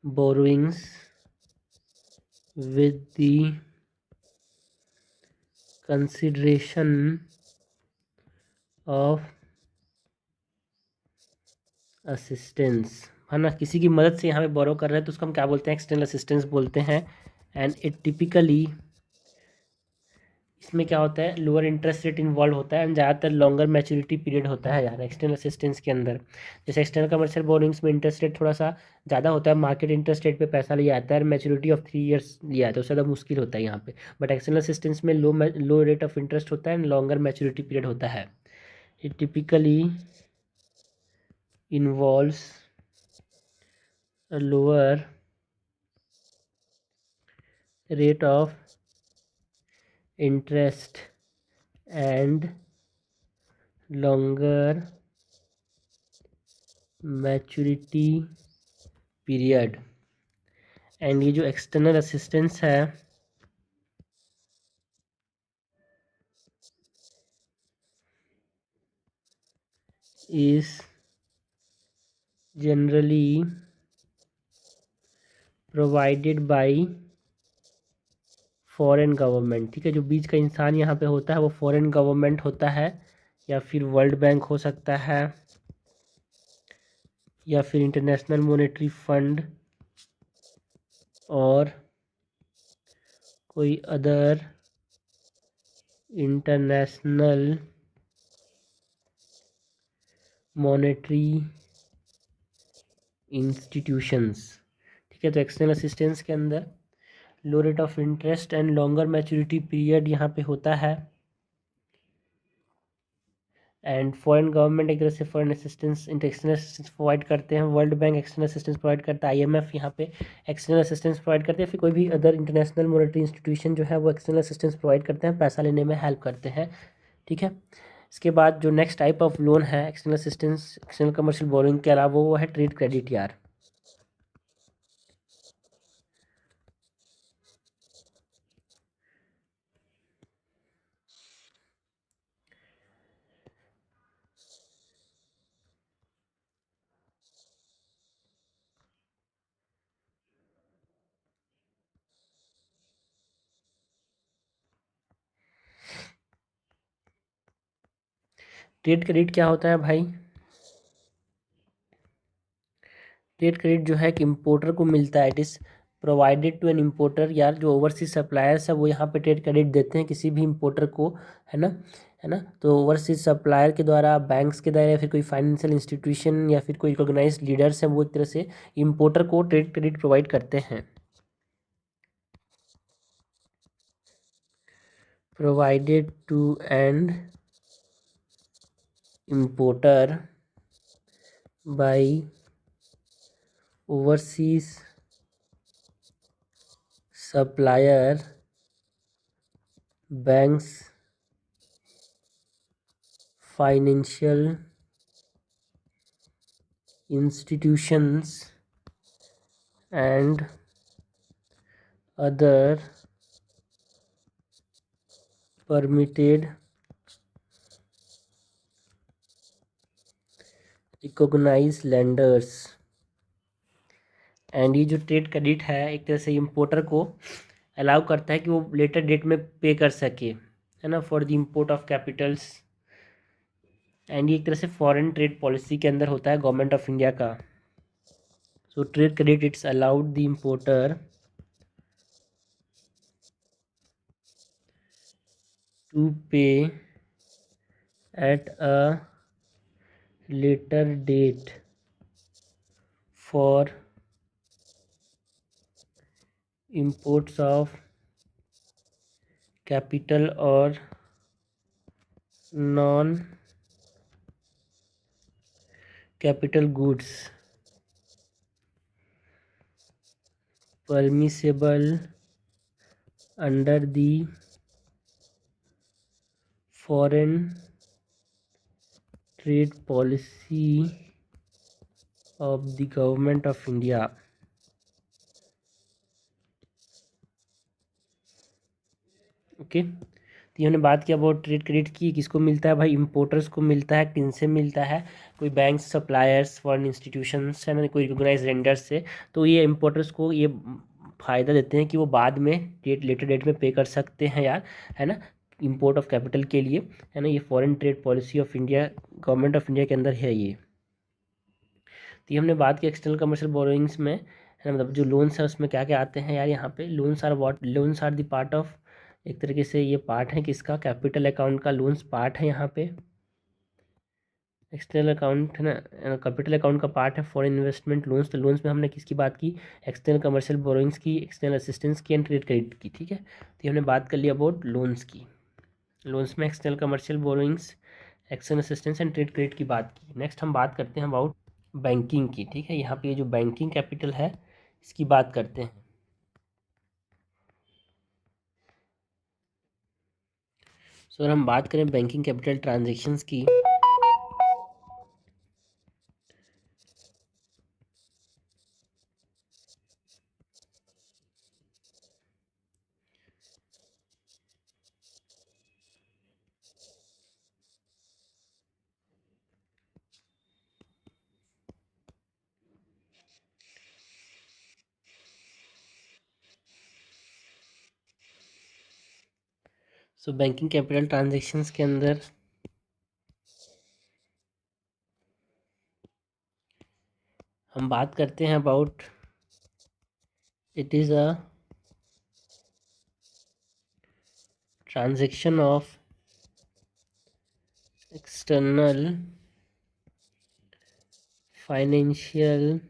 borrowings with the consideration of assistance, है ना, किसी की मदद से यहाँ पे बोरो कर रहे हैं तो उसको हम क्या बोलते हैं? एक्सटर्नल असिस्टेंस बोलते हैं। एंड इट टिपिकली, इसमें क्या होता है, लोअर इंटरेस्ट रेट इन्वॉल्व होता है एंड ज़्यादातर लॉन्गर मैच्योरिटी पीरियड होता है यार एक्सटर्नल असिस्टेंस के अंदर। जैसे एक्सटर्नल कमर्शियल बोरिंग्स में इंटरेस्ट रेट थोड़ा सा ज़्यादा होता है, मार्केट इंटरेस्ट रेट पे पैसा लिया जाता है और मैच्योरिटी ऑफ 3 ईयर्स लिया जाता है, उससे ज़्यादा मुश्किल होता है यहाँ पे। बट एक्सटर्नल असिस्टेंस में लो रेट ऑफ इंटरेस्ट होता है एंड लॉन्गर मैच्योरिटी पीरियड होता है। It typically involves a lower rate of interest and longer maturity period। And ये जो एक्सटर्नल असिस्टेंस है is generally provided by foreign government. ठीक है, जो बीच का इंसान यहाँ पे होता है वो फॉरेन गवर्नमेंट होता है, या फिर वर्ल्ड बैंक हो सकता है, या फिर इंटरनेशनल मॉनेटरी फंड, और कोई अदर इंटरनेशनल मॉनेटरी इंस्टीट्यूशंस। ठीक है, तो एक्सटर्नल असिस्टेंस के अंदर low rate of interest and longer maturity period यहाँ पे होता है। एंड फॉरेन गवर्नमेंट एक तरह से foreign assistance, external assistance provide करते हैं। World bank external assistance provide करता है, IMF यहाँ पे एक्सटर्नल असिस्टेंस प्रोवाइड करते हैं, फिर कोई भी अदर इंटरनेशनल मॉनेटरी इंस्टीट्यूशन जो है वो एक्सटर्नल असिस्टेंस प्रोवाइड करते हैं, पैसा लेने में हेल्प करते हैं। ठीक है, इसके बाद जो नेक्स्ट टाइप ऑफ लोन है external assistance external commercial borrowing के अलावा, वो है ट्रेड क्रेडिट यार। ट्रेड क्रेडिट क्या होता है भाई? ट्रेड क्रेडिट जो है कि इम्पोर्टर को मिलता है, it is provided to an importer यार। जो ओवरसीज सप्लायर्स है वो यहाँ पे ट्रेड क्रेडिट देते हैं किसी भी इम्पोर्टर को, है ना, है ना। तो ओवरसीज सप्लायर के द्वारा बैंक्स के द्वारा या फिर कोई फाइनेंशियल इंस्टीट्यूशन या फिर कोई रिकॉग्नाइज लीडर्स हैं वो एक तरह से इम्पोर्टर को ट्रेड क्रेडिट प्रोवाइड करते हैं। Provided to an importer by overseas supplier banks financial institutions and other permitted recognized lenders। And ये जो ट्रेड क्रेडिट है एक तरह से इम्पोर्टर को अलाउ करता है कि वो लेटर डेट में पे कर सके, है ना, for the import of Capitals. And ये एक तरह से फॉरेन ट्रेड पॉलिसी के अंदर होता है गवर्नमेंट ऑफ इंडिया का। So trade credit it's allowed the importer to pay at a later date for imports of capital or non capital goods permissible under the foreign trade policy of the government of India. Okay, तो ये हमने बात किया about trade credit की। किसको मिलता है भाई? इम्पोर्टर्स को मिलता है। किन से मिलता है? कोई बैंक, सप्लायर्स, फॉरेन इंस्टीट्यूशंस है ना, कोई रिकोगनाइज वेंडर्स से। तो ये इम्पोर्टर्स को ये फ़ायदा देते हैं कि वो बाद में डेट, लेटर डेट में पे कर सकते हैं यार, है ना, इम्पोर्ट ऑफ कैपिटल के लिए, है ना। ये foreign trade policy of India, government of India के अंदर है ये। तो ये हमने बात की एक्सटर्नल कमर्शियल बोरोइंग्स में, है ना, मतलब जो लोन्स है उसमें क्या क्या आते हैं यार। यहाँ पे loans are what? Loans are the part of, एक तरीके से ये पार्ट है किसका? कैपिटल अकाउंट का लोन्स पार्ट है यहाँ पे। एक्सटर्नल अकाउंट है ना, कैपिटल अकाउंट का पार्ट है फॉरेन इन्वेस्टमेंट लोन्स। तो लोन्स में हमने किसकी बात की? एक्सटर्नल कमर्शियल बोरोइंग्स की, एक्सटर्नल असिस्टेंस की एंड ट्रेड क्रेडिट की, ठीक है। तो ये हमने बात कर ली अबाउट लोन्स की। लोन्स में external commercial borrowings, external assistance and trade credit की बात की। नेक्स्ट हम बात करते हैं अबाउट बैंकिंग की, ठीक है। यहाँ पे ये जो बैंकिंग कैपिटल है इसकी बात करते हैं। सो अगर हम बात करें बैंकिंग कैपिटल ट्रांजेक्शन्स की, सो बैंकिंग कैपिटल ट्रांजेक्शन्स के अंदर हम बात करते हैं about, it is a transaction of external financial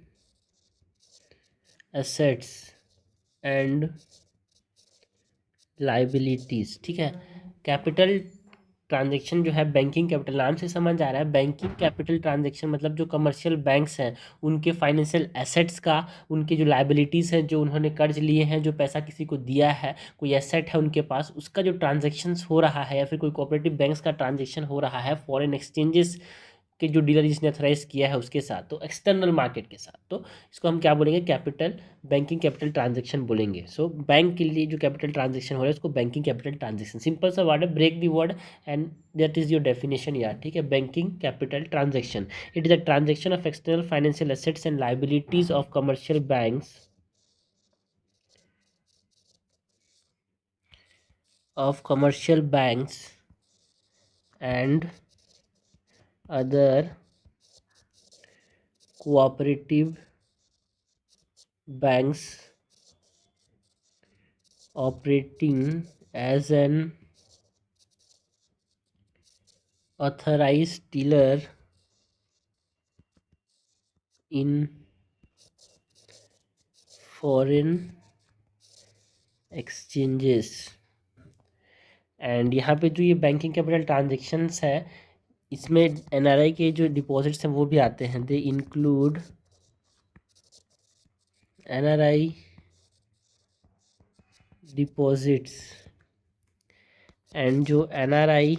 assets and liabilities, ठीक है। कैपिटल ट्रांजेक्शन जो है बैंकिंग कैपिटल, नाम से समझ आ रहा है बैंकिंग कैपिटल ट्रांजेक्शन मतलब जो कमर्शियल बैंक्स हैं उनके फाइनेंशियल एसेट्स का, उनके जो लाइबिलिटीज़ हैं, जो उन्होंने कर्ज लिए हैं, जो पैसा किसी को दिया है, कोई एसेट है उनके पास, उसका जो ट्रांजेक्शन्स हो रहा है, या फिर कोई कोऑपरेटिव बैंक्स का ट्रांजेक्शन हो रहा है फॉरेन एक्सचेंजेस के जो डीलर जिसने अथराइज किया है उसके साथ, तो एक्सटर्नल मार्केट के साथ, तो इसको हम क्या बोलेंगे? कैपिटल, बैंकिंग कैपिटल ट्रांजेक्शन बोलेंगे। सो बैंक के लिए जो कैपिटल ट्रांजेक्शन हो रहा है उसको बैंकिंग कैपिटल ट्रांजेक्शन, सिंपल सा वर्ड है, break the word and that is your definition यार, ठीक है। Banking capital transaction, it is a transaction of external financial assets and liabilities of commercial banks, and other cooperative banks operating as an authorized dealer in foreign exchanges। And यहाँ पे जो ये banking capital transactions है इसमें NRI के जो deposits हैं वो भी आते हैं। They include NRI deposits, and जो एनआरआई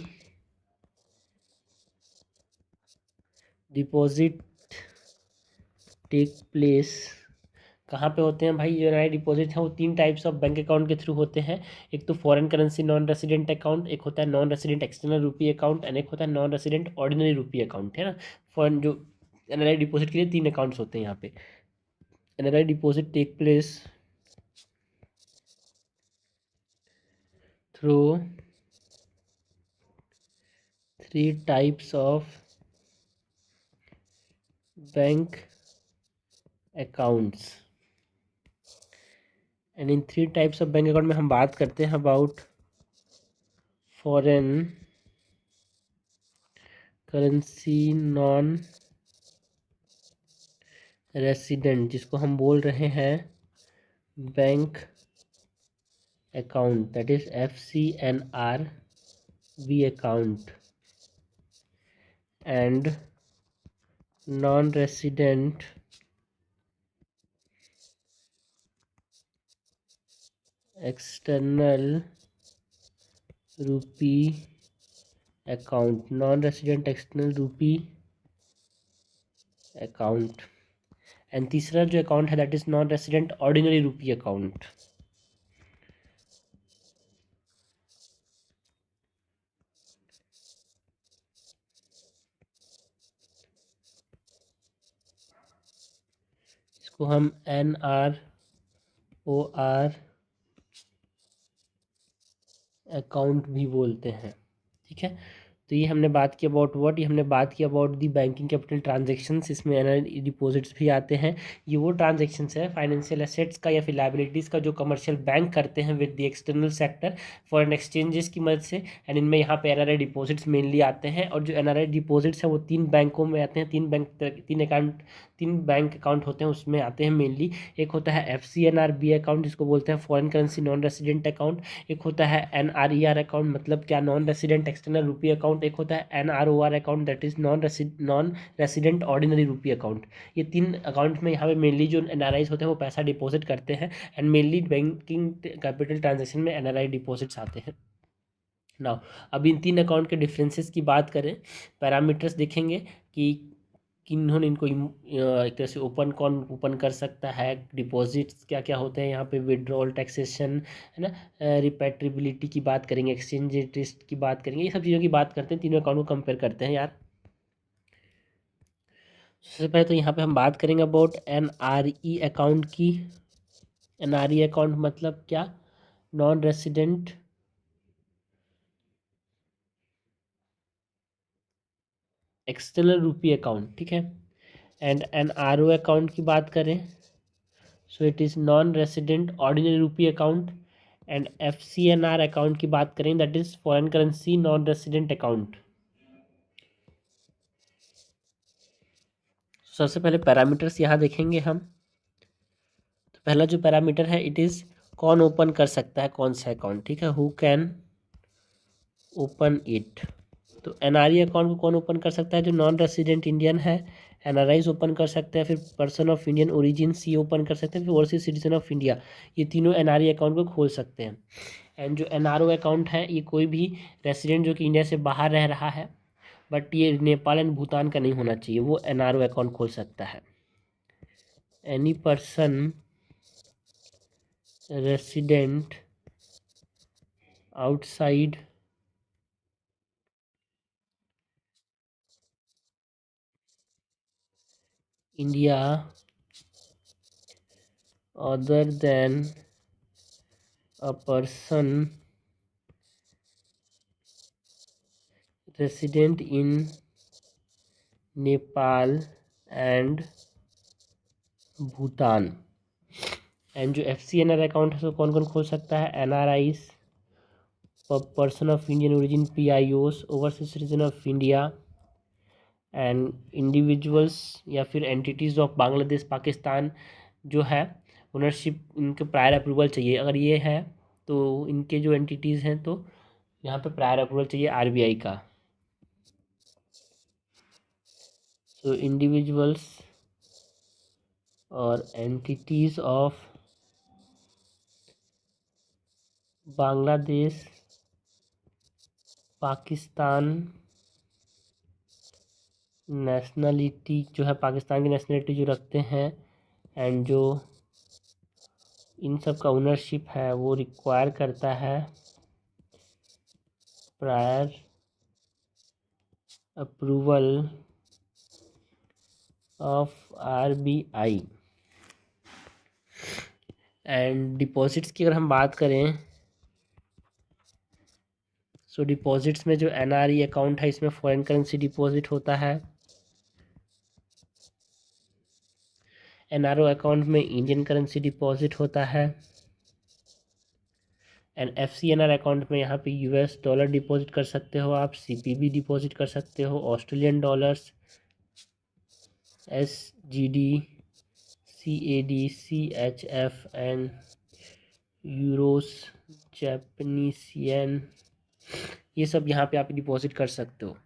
डिपॉजिट टेक प्लेस कहाँ पे होते हैं भाई? जो नए डिपॉजिट हैं वो तीन टाइप्स ऑफ बैंक अकाउंट के थ्रू होते हैं। एक तो foreign currency non resident account, एक होता है non resident external rupee account, and एक होता है non resident ordinary rupee account, है ना। फॉरेन जो एनआरआई डिपॉजिट के लिए तीन अकाउंट्स होते हैं यहाँ पे। NRI deposit take place through three types of bank accounts, and in three types of bank account में हम बात करते हैं about foreign currency non resident, जिसको हम बोल रहे हैं bank account, that is FCNR V account, and non resident external rupee account, non resident external rupee account. And तीसरा जो अकाउंट है that is non resident ordinary rupee account. इसको हम NROR अकाउंट भी बोलते हैं, ठीक है। तो ये हमने बात की अबाउट व्हाट, ये हमने बात की about the banking capital transactions. इसमें एनआरई डिपॉजिट्स भी आते हैं। ये वो ट्रांजेक्शन्स है फाइनेंशियल एसेट्स का या फिर लाइबिलिटीज़ का जो कमर्शियल बैंक करते हैं with the external sector foreign exchanges की मदद से। एंड इनमें यहाँ पे एनआरई डिपॉजिट्स मेनली आते हैं। और जो एनआरई डिपॉजिट्स हैं वो 3 बैंकों में आते हैं, 3 बैंक अकाउंट होते हैं उसमें आते हैं मेनली। एक होता है FCNRB अकाउंट जिसको बोलते हैं foreign currency non resident account. एक होता है NRER अकाउंट मतलब क्या, नॉन रेसिडेंट एक्सटर्नल रुपी अकाउंट। एक होता है NROR account that is non resident ordinary rupee account. ये 3 अकाउंट में यहाँ पे मेनली जो NRIs होते हैं वो पैसा डिपॉजिट करते हैं। And mainly banking capital transaction में NRI डिपॉजिट्स आते हैं। नाउ अब इन 3 अकाउंट के डिफरेंसेस की बात करें, पैरामीटर्स देखेंगे कि किन्होंने इनको एक तरह से कौन ओपन कर सकता है, डिपॉजिट्स क्या क्या होते हैं यहाँ पे, विड्रॉल, टैक्सेशन, है ना, रिपेट्रिबिलिटी की बात करेंगे, एक्सचेंज रेट की बात करेंगे, ये सब चीज़ों की बात करते हैं, तीनों अकाउंट को कंपेयर करते हैं यार। सबसे पहले तो यहाँ पे हम बात करेंगे अबाउट NRE अकाउंट की। NRE अकाउंट मतलब क्या, नॉन रेसिडेंट एक्सटर्नल रुपी अकाउंट, ठीक है। एंड NRO अकाउंट की बात करें so it is non resident ordinary rupee account. And FCNR account की बात करें that is foreign currency non resident account. सबसे पहले पैरामीटर्स यहाँ देखेंगे हम। तो पहला जो पैरामीटर है इट इज़ कौन ओपन कर सकता है कौन सा अकाउंट, ठीक है, हु कैन ओपन इट। तो NRE अकाउंट को कौन ओपन कर सकता है, जो नॉन रेसिडेंट इंडियन है। NRIs ओपन कर सकते हैं, फिर पर्सन ऑफ इंडियन ओरिजिन सी ओपन कर सकते हैं, फिर ओवरसीज सिटीजन ऑफ इंडिया, ये तीनों NRE अकाउंट को खोल सकते हैं। एंड जो NRO अकाउंट है ये कोई भी रेसिडेंट जो कि इंडिया से बाहर रह रहा है बट ये नेपाल एंड भूटान का नहीं होना चाहिए, वो NRO अकाउंट खोल सकता है। Any person resident outside India other than a person resident in Nepal and Bhutan. And जो FCNR अकाउंट है उसको कौन कौन खोल सकता है, NRIs, person of Indian origin PIOs, overseas citizen of India and individuals या फिर एंटिटीज़ ऑफ बांग्लादेश, पाकिस्तान जो है ओनरशिप, इनके प्रायर अप्रूवल चाहिए। अगर ये है तो इनके जो एंटिटीज़ हैं तो यहाँ पे प्रायर अप्रूवल चाहिए RBI का। तो इंडिविजुअल्स और entities of Bangladesh, Pakistan, nationality जो है पाकिस्तान की नेशनलिटी जो रखते हैं एंड जो इन सब का ओनरशिप है वो रिक्वायर करता है prior approval of RBI। And deposits की अगर हम बात करें सो डिपॉजिट्स में जो NRE अकाउंट है इसमें फॉरेन करेंसी डिपॉजिट होता है। NRO अकाउंट में इंडियन करेंसी डिपॉजिट होता है। एंड FCNR अकाउंट में यहाँ पे US डॉलर डिपॉजिट कर सकते हो आप, CPB डिपॉजिट कर सकते हो, Australian dollars, SGD, CAD, CHF and Euros, Japanese yen, ये सब यहाँ पे आप डिपॉजिट कर सकते हो।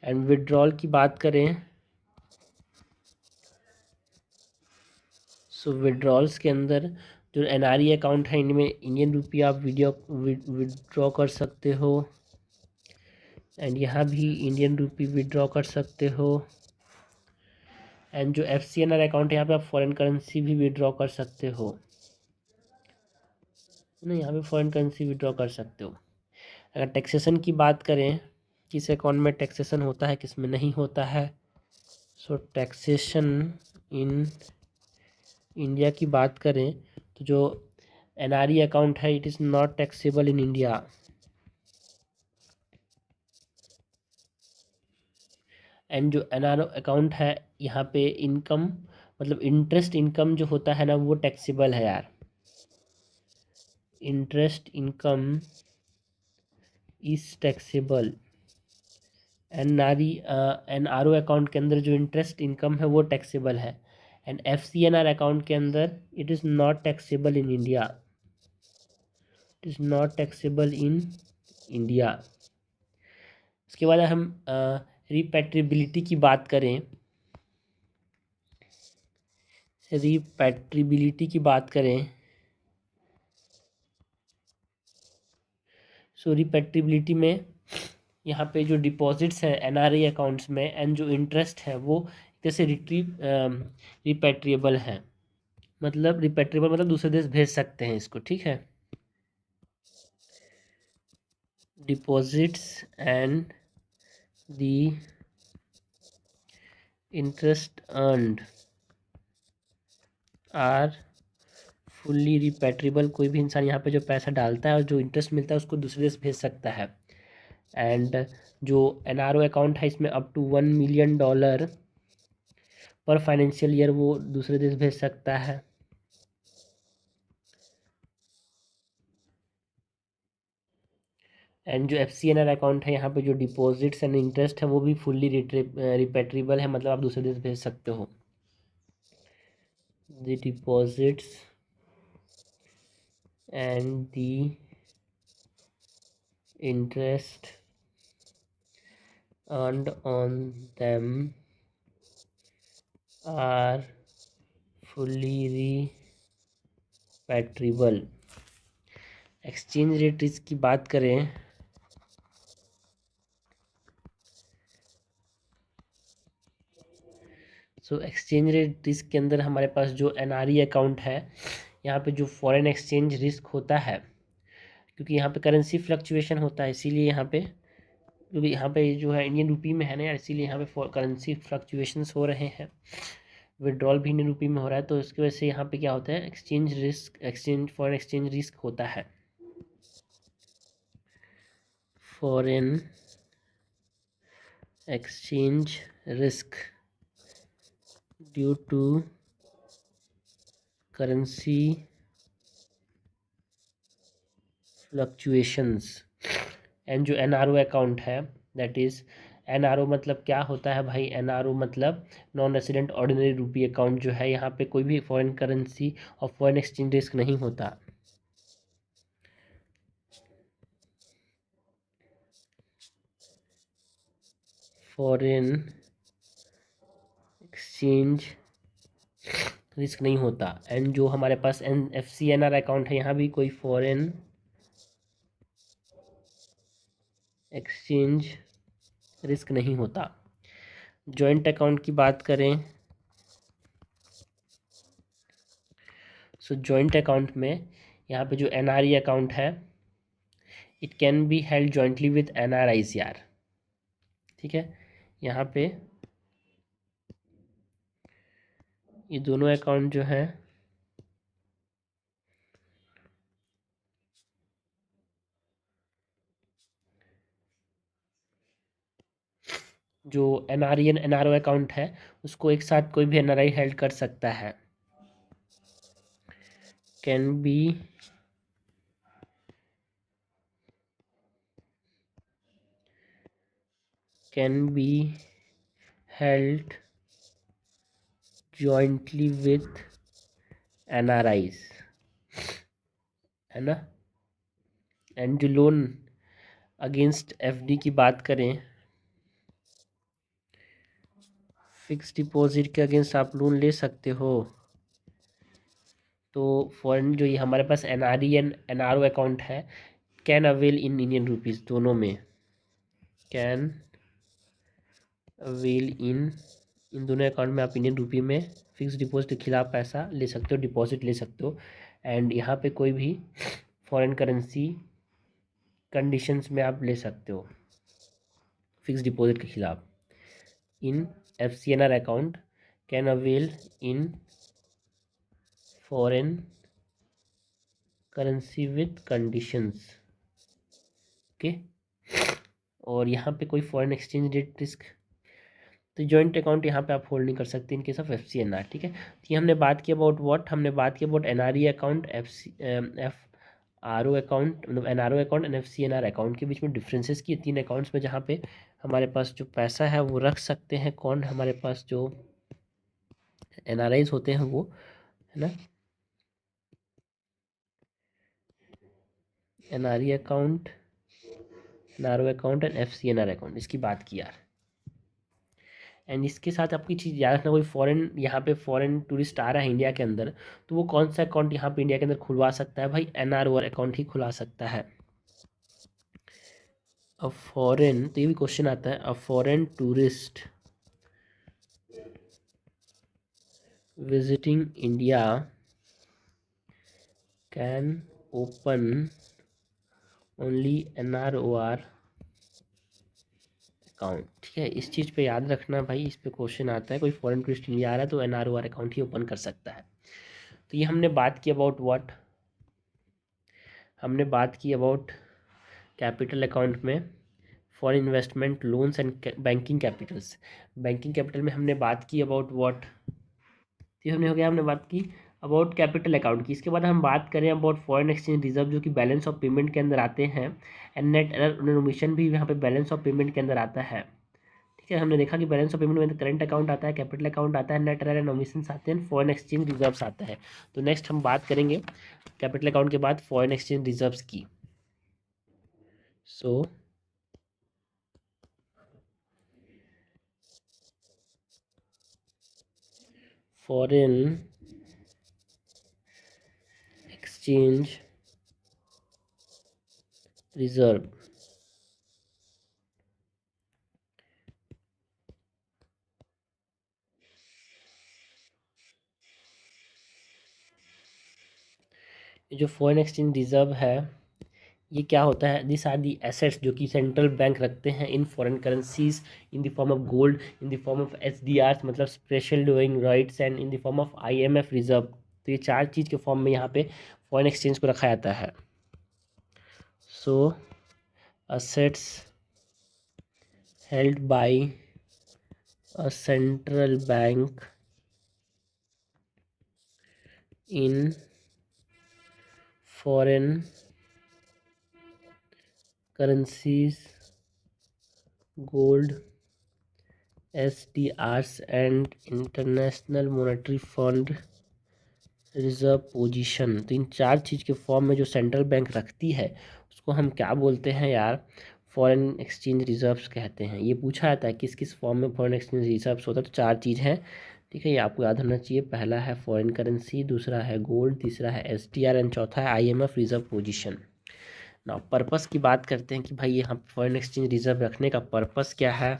एंड विड्रॉल की बात करें सो विड्रॉल्स के अंदर जो NRE अकाउंट है इनमें इंडियन रुपी आप विड्रॉ कर सकते हो। एंड यहाँ भी इंडियन रुपी विड्रॉ कर सकते हो। एंड जो FCNR अकाउंट है यहाँ पे आप फॉरेन करेंसी भी विड्रॉ कर सकते हो, नहीं यहाँ पे फॉरेन करेंसी विड्रॉ कर सकते हो। अगर टैक्सेशन की बात करें, किस अकाउंट में टैक्सेशन होता है किस में नहीं होता है, सो टैक्सेशन इन इंडिया की बात करें तो जो NRE अकाउंट है it is not taxable in India. And जो NRO अकाउंट है यहाँ पे इनकम मतलब इंटरेस्ट इनकम जो होता है ना वो टैक्सेबल है यार, interest income is taxable. NRO account के अंदर जो इंटरेस्ट इनकम है वो टैक्सेबल है। एंड FCNR अकाउंट के अंदर it is not taxable in India, it is not taxable in India. उसके बाद हम रिपैट्रिबिलिटी की बात करें, रिपैट्रिबिलिटी की बात करें सो रिपैट्रिबिलिटी में यहाँ पे जो डिपॉजिट्स हैं NRI अकाउंट्स में एंड जो इंटरेस्ट है वो जैसे रिपैट्रिएबल है, मतलब रिपैट्रिएबल मतलब दूसरे देश भेज सकते हैं इसको, ठीक है। Deposits and the interest earned are fully repatriable. कोई भी इंसान यहाँ पे जो पैसा डालता है और जो इंटरेस्ट मिलता है उसको दूसरे देश भेज सकता है। एंड जो NRO अकाउंट है इसमें अप टू $1 million पर फाइनेंशियल ईयर वो दूसरे देश भेज सकता है। एंड जो FCNR अकाउंट है यहाँ पे जो डिपॉजिट्स एंड इंटरेस्ट है वो भी फुल्ली रिपैट्रिएबल है, मतलब आप दूसरे देश भेज सकते हो। The deposits and the interest earned on them are fully repatriable. Exchange rate risk की बात करें सो एक्सचेंज रेट रिस्क के अंदर हमारे पास जो NRE अकाउंट है यहाँ पे जो फॉरेन एक्सचेंज रिस्क होता है, क्योंकि यहाँ पे करेंसी फ्लक्चुएशन होता है इसीलिए यहाँ पे, क्योंकि यहाँ पे जो है इंडियन रुपी में है ना यार, इसीलिए यहाँ पे करेंसी फ्लक्चुएशंस हो रहे हैं, विड्रॉल भी इंडियन रुपी में हो रहा है, तो इसकी वजह से यहाँ पे क्या होता है exchange risk, exchange foreign exchange risk होता है। Foreign exchange risk due to currency fluctuations. And जो NRO अकाउंट है दैट इज़ NRO मतलब क्या होता है भाई, NRO मतलब non resident ordinary rupee account जो है, यहाँ पे कोई भी फॉरेन करेंसी और फॉरेन एक्सचेंज रिस्क नहीं होता। फॉरेन एक्सचेंज रिस्क नहीं होता। एंड जो हमारे पास FCNR अकाउंट है यहाँ भी कोई फॉरेन एक्सचेंज रिस्क नहीं होता। जॉइंट अकाउंट की बात करें सो जॉइंट अकाउंट में यहाँ पे जो NRE अकाउंट है it can be held jointly with NRIs यार, ठीक है। यहाँ पे ये दोनों अकाउंट जो है जो NRE एंड NRO अकाउंट है उसको एक साथ कोई भी NRI हेल्ड कर सकता है, can be held jointly with NRIs, है ना। एंड जो लोन अगेंस्ट FD की बात करें, फिक्स डिपॉजिट के अगेंस्ट आप लोन ले सकते हो, तो फॉरेन जो ये हमारे पास NRE एंड NRO अकाउंट है can avail in Indian rupees, दोनों में कैन अवेल इन इन दोनों अकाउंट में आप इंडियन रुपये में फिक्स डिपॉजिट के खिलाफ पैसा ले सकते हो, डिपॉजिट ले सकते हो। एंड यहाँ पे कोई भी फॉरेन करेंसी कंडीशंस में आप ले सकते हो फिक्स डिपॉजिट के खिलाफ। इन FCNR account can avail in foreign currency with conditions. Okay, और यहाँ पे कोई फॉरेन एक्सचेंज रेट रिस्क, तो जॉइंट अकाउंट यहाँ पे आप होल्ड नहीं कर सकते इन केस ऑफ FCNR। ठीक है, तो ये हमने बात की अबाउट व्हाट, हमने बात की about NRE account, FRO account, मतलब NRO account and FCNR account के बीच में डिफरेंसेस की, 3 अकाउंट्स में जहाँ पे हमारे पास जो पैसा है वो रख सकते हैं कौन, हमारे पास जो NRIs होते हैं वो, है ना, NRE account, NRO account and FCNR account, इसकी बात की यार। एंड इसके साथ आपकी चीज़ याद रखना, कोई फॉरेन यहाँ पे फॉरेन टूरिस्ट आ रहा है इंडिया के अंदर, तो वो कौन सा अकाउंट यहाँ पे इंडिया के अंदर खुलवा सकता है भाई, NRO अकाउंट ही खुला सकता है। अ फॉरेन, तो ये भी क्वेश्चन आता है, a foreign tourist visiting India can open only NROR account. ठीक है, इस चीज़ पे याद रखना भाई, इस पे क्वेश्चन आता है, कोई फॉरेन टूरिस्ट इंडिया आ रहा है तो NROR अकाउंट ही ओपन कर सकता है। तो ये हमने बात की अबाउट व्हाट, हमने बात की अबाउट कैपिटल अकाउंट में foreign investment loans and banking Capitals. Banking capital में हमने बात की अबाउट व्हाट, ये हमने हो गया, हमने बात की अबाउट कैपिटल अकाउंट की। इसके बाद हम बात करें अबाउट फॉरेन एक्सचेंज रिजर्व, जो कि बैलेंस ऑफ पेमेंट के अंदर आते हैं, एंड नेट एनोमिशन भी यहाँ पे बैलेंस ऑफ पेमेंट के अंदर आता है। ठीक है, हमने देखा कि बैलेंस ऑफ पेमेंट में करंट अकाउंट आता है, कैपिटल अकाउंट आता है, नेट एरर एनोमिशंस आते हैं, फॉरेन एक्सचेंज रिजर्व्स आता है। तो नेक्स्ट हम बात करेंगे कैपिटल अकाउंट के बाद फॉरेन एक्सचेंज रिजर्व्स की। सो फॉरेन एक्सचेंज रिजर्व जो फॉरेन एक्सचेंज रिजर्व है, ये क्या होता है, दिस आर दी एसेट्स जो कि सेंट्रल बैंक रखते हैं in foreign currencies, in the form of gold, in the form of SDRs मतलब special doing rights, and in the form of IMF reserve. तो ये 4 चीज़ के फॉर्म में यहाँ पे फॉरेन एक्सचेंज को रखा जाता है। सो assets held by a central bank in foreign currencies, gold, SDRs and international monetary fund reserve position. तो इन 4 चीज़ के फॉर्म में जो सेंट्रल बैंक रखती है उसको हम क्या बोलते हैं यार, फॉरेन एक्सचेंज रिजर्व्स कहते हैं। ये पूछा जाता है किस किस फॉर्म में फॉरेन एक्सचेंज रिजर्व्स होता है, तो 4 चीज़ हैं। ठीक है, ये आपको याद होना चाहिए, पहला है फॉरेन करेंसी, दूसरा है गोल्ड, तीसरा है SDR एंड चौथा है IMF रिजर्व पोजीशन। ना पर्पस की बात करते हैं कि भाई यहाँ फॉरेन एक्सचेंज रिजर्व रखने का पर्पस क्या है।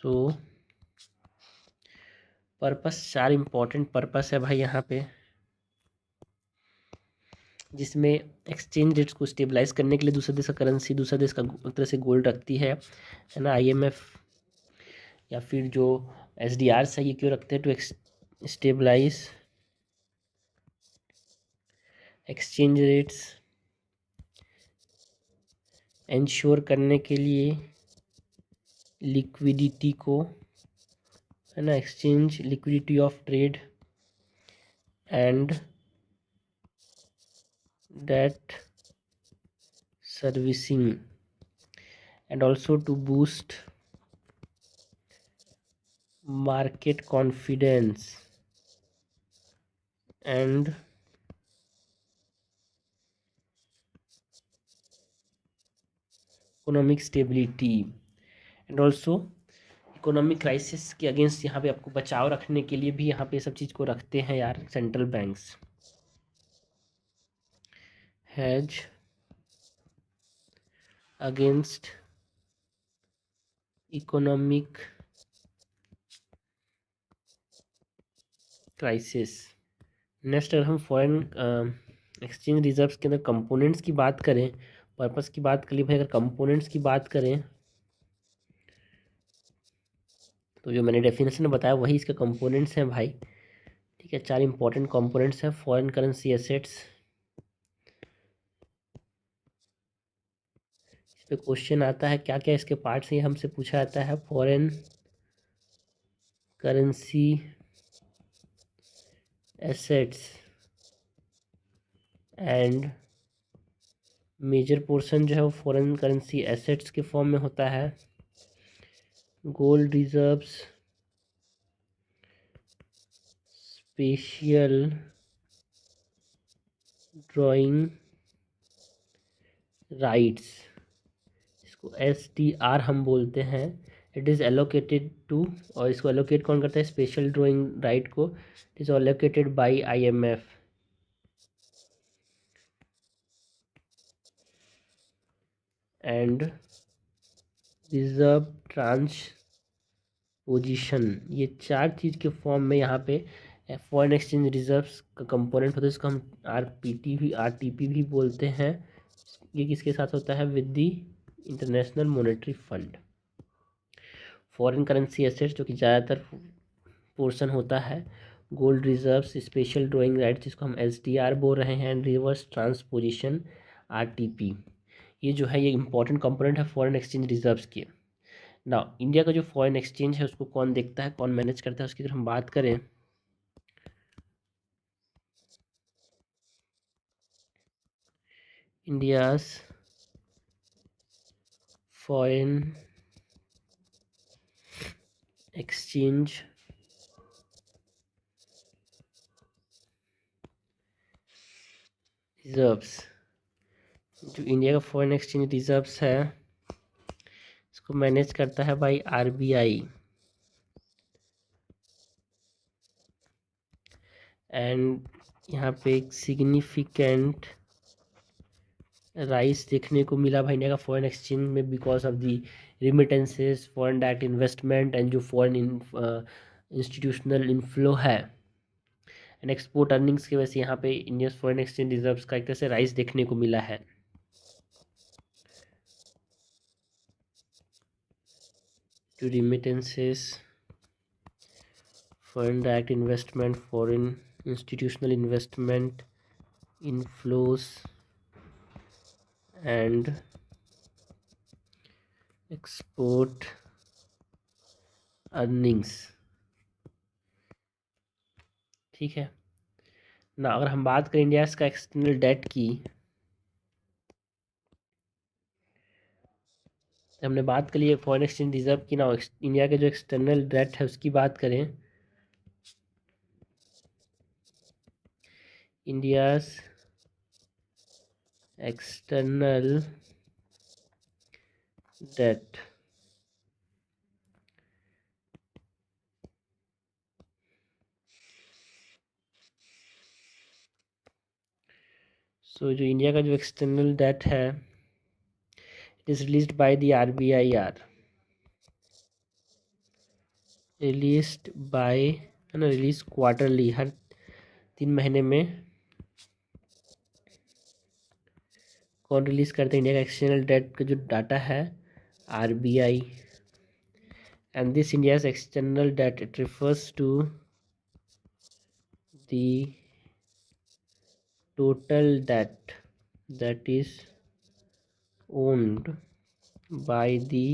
सो पर्पस, 4 इम्पॉर्टेंट पर्पस है भाई यहाँ पे, जिसमें एक्सचेंज रेट्स को स्टेबलाइज करने के लिए दूसरे देश का करेंसी दूसरे देश का एक तरह से गोल्ड रखती है ना, IMF या फिर जो SDRs है ये क्यों रखते हैं, to stabilize exchange rates, ensure करने के लिए लिक्विडिटी को, है ना, exchange liquidity of trade and debt servicing, and also to boost market confidence and economic stability, and also economic crisis के अगेंस्ट यहाँ पे आपको बचाव रखने के लिए भी यहाँ पे सब चीज़ को रखते हैं यार central banks. Hedge against economic crisis. Next, अगर हम फॉरेन एक्सचेंज रिजर्व्स के अंदर कंपोनेंट्स की बात करें, पर्पस की बात करिए भाई, अगर कंपोनेंट्स की बात करें तो जो मैंने डेफिनेशन में बताया वही इसके कंपोनेंट्स हैं भाई। ठीक है, 4 इंपॉर्टेंट कंपोनेंट्स हैं फॉरेन करेंसी एसेट्स। इस पे क्वेश्चन आता है क्या क्या इसके पार्ट्स हैं, हमसे पूछा जाता है। Foreign currency assets and major portion जो है वो फॉरेन करेंसी एसेट्स के फॉर्म में होता है। Gold reserves, special drawing rights, इसको SDR हम बोलते हैं। इट इज़ एलोकेटेड टू, और इसको एलोकेट कौन करता है, स्पेशल ड्राइंग राइट को। It is allocated by IMF। And reserve tranche position, ये 4 चीज़ के फॉर्म में यहाँ पे फॉरेन एक्सचेंज रिजर्व्स का कंपोनेंट होता है, इसको हम RTP भी बोलते हैं। ये किसके साथ होता है, with the international monetary fund. Foreign currency assets जो कि ज़्यादातर पोर्शन होता है, gold reserves, special drawing rights जिसको हम SDR बोल रहे हैं, रिवर्स ट्रांसपोजिशन RTP, ये जो है ये इंपॉर्टेंट कंपोनेंट है फॉरेन एक्सचेंज रिजर्व्स के। ना इंडिया का जो फॉरेन एक्सचेंज है उसको कौन देखता है, कौन मैनेज करता है, उसकी अगर हम बात करें, इंडियाज फॉरेन एक्सचेंज रिजर्व्स, जो इंडिया का फॉरेन एक्सचेंज रिजर्व्स है इसको मैनेज करता है भाई RBI। एंड यहाँ पे एक सिग्निफिकेंट राइस देखने को मिला भाई इंडिया का फॉरेन एक्सचेंज में, because of the remittances, foreign direct investment and जो फॉरेन इंस्टीट्यूशनल इनफ्लो है एंड एक्सपोर्ट अर्निंग्स की वजह से यहाँ पे इंडिया फॉरेन एक्सचेंज रिजर्व्स का एक तरह से राइस देखने को मिला है। जो remittances, foreign direct investment, foreign institutional investment inflows and export earnings. ठीक है ना, अगर हम बात करें इंडिया का एक्सटर्नल डेट की, हमने बात करी है फॉरेन एक्सचेंज रिजर्व की ना, इंडिया के जो एक्सटर्नल डेट है उसकी बात करें, इंडियाज एक्सटर्नल डेट, सो जो इंडिया का जो एक्सटर्नल डेट है it is released by the RBIR, released by, है ना, रिलीज क्वार्टरली, हर 3 महीने में कौन रिलीज करते हैं इंडिया का एक्सटर्नल डेट का जो डाटा है, RBI। And this India's external date it refers to the total debt that is owned by the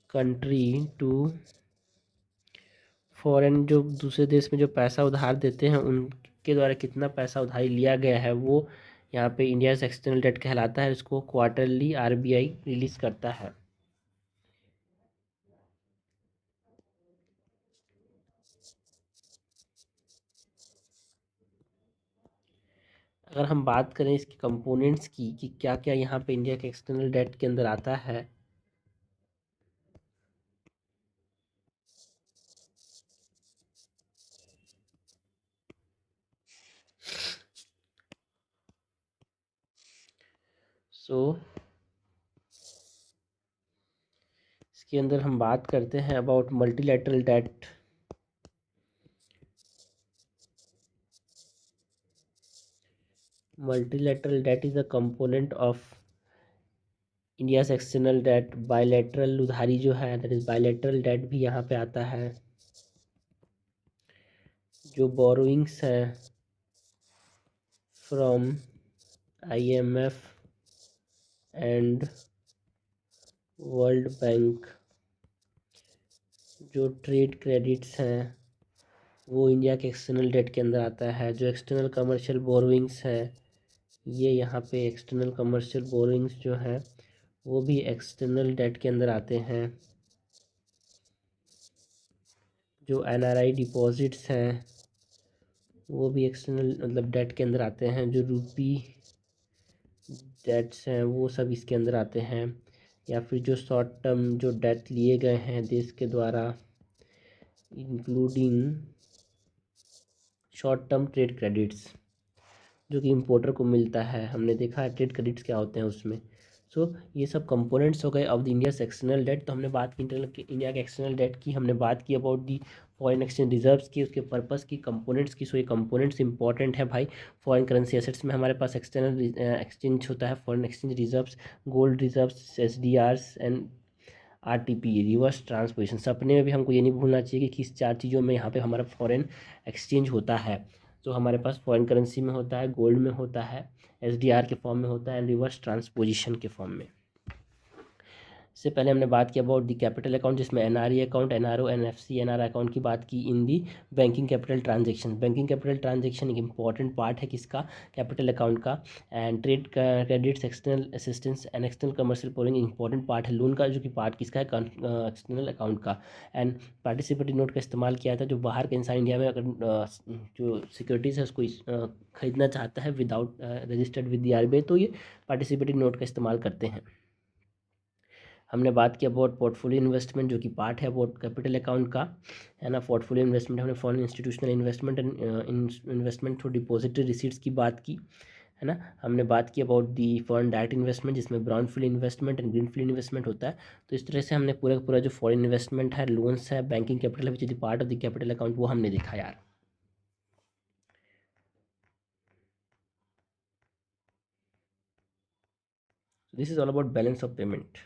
country to foreign, जो दूसरे देश में जो पैसा उधार देते हैं उनके द्वारा कितना पैसा उधारी लिया गया है वो यहाँ पे इंडिया एक्सटर्नल डेट कहलाता है। इसको क्वार्टरली RBI रिलीज करता है। अगर हम बात करें इसके कंपोनेंट्स की कि क्या क्या यहाँ पे इंडिया के एक्सटर्नल डेट के अंदर आता है, सो इसके अंदर हम बात करते हैं about multilateral debt. Multilateral debt is a component of India's external debt. Bilateral उधारी जो है दैट इज बायलैटरल डेट भी यहाँ पे आता है। जो बोरोइंग्स है from IMF and world bank, जो ट्रेड क्रेडिट्स हैं वो इंडिया के एक्सटर्नल डेट के अंदर आता है। जो एक्सटर्नल कमर्शियल बोरोइंग्स है ये यहाँ पे एक्सटर्नल कमर्शियल बोरोइंग्स जो है वो भी एक्सटर्नल डेट के अंदर आते हैं। जो NRI डिपॉजिट्स हैं वो भी एक्सटर्नल मतलब डेट के अंदर आते हैं। जो रूपी डेट्स हैं वो सब इसके अंदर आते हैं। या फिर जो शॉर्ट टर्म जो डेट लिए गए हैं देश के द्वारा, including short term trade credits जो कि इम्पोर्टर को मिलता है। हमने देखा है ट्रेड क्रेडिट्स क्या होते हैं उसमें। सो ये सब कंपोनेंट्स हो गए of the India's external date. तो हमने बात की इंडिया के एक्सटर्नल डेट की, हमने बात की about the foreign exchange reserves की, उसके पर्पस की, कंपोनेंट्स की। सो ये कंपोनेंट्स इंपॉर्टेंट है भाई। फॉरेन करेंसी एसेट्स में हमारे पास एक्सटर्नल एक्सचेंज होता है, foreign exchange reserves, gold reserves, SDRs and RTP reverse transposition. सपने में भी हमको ये नहीं भूलना चाहिए कि किस चार चीज़ों में यहाँ पे हमारा फॉरेन एक्सचेंज होता है। तो हमारे पास फॉरेन करेंसी में होता है, गोल्ड में होता है, SDR के फॉर्म में होता है, एंड रिवर्स ट्रांसपोजिशन के फॉर्म में। इससे पहले हमने बात की अबाउट दी कैपिटल अकाउंट, जिसमें NRE account, NRO, NFC, NR account की बात की in the banking capital transaction. Banking capital transaction एक इंपॉर्टेंट पार्ट है किसका, कैपिटल अकाउंट का। And trade credits, external assistance and external commercial borrowing important part है loan का, जो कि पार्ट किसका है, एक्सटर्नल अकाउंट का। एंड पार्टिसिपेटरी नोट का इस्तेमाल किया था, जो बाहर के इंसान इंडिया में अगर जो सिक्योरिटीज़ है उसको खरीदना चाहता है without registered with the RBI, तो ये पार्टिसिपेटरी नोट का इस्तेमाल करते हैं। हमने बात की अबाउट पोर्टफोलियो इन्वेस्टमेंट, जो कि पार्ट है अबाउट कैपिटल अकाउंट का, है ना। पोर्टफोलियो इन्वेस्टमेंट हमने foreign institutional investment and investment through depository receipts की बात की, है ना। हमने बात की about the foreign direct investment, जिसमें brownfield investment and greenfield investment होता है। तो इस तरह से हमने पूरा का पूरा जो फॉरेन इन्वेस्टमेंट है, लोन्स है, बैंकिंग कैपिटल है, which is the part of the capital account, वो हमने देखा यार। This is all about balance of payment.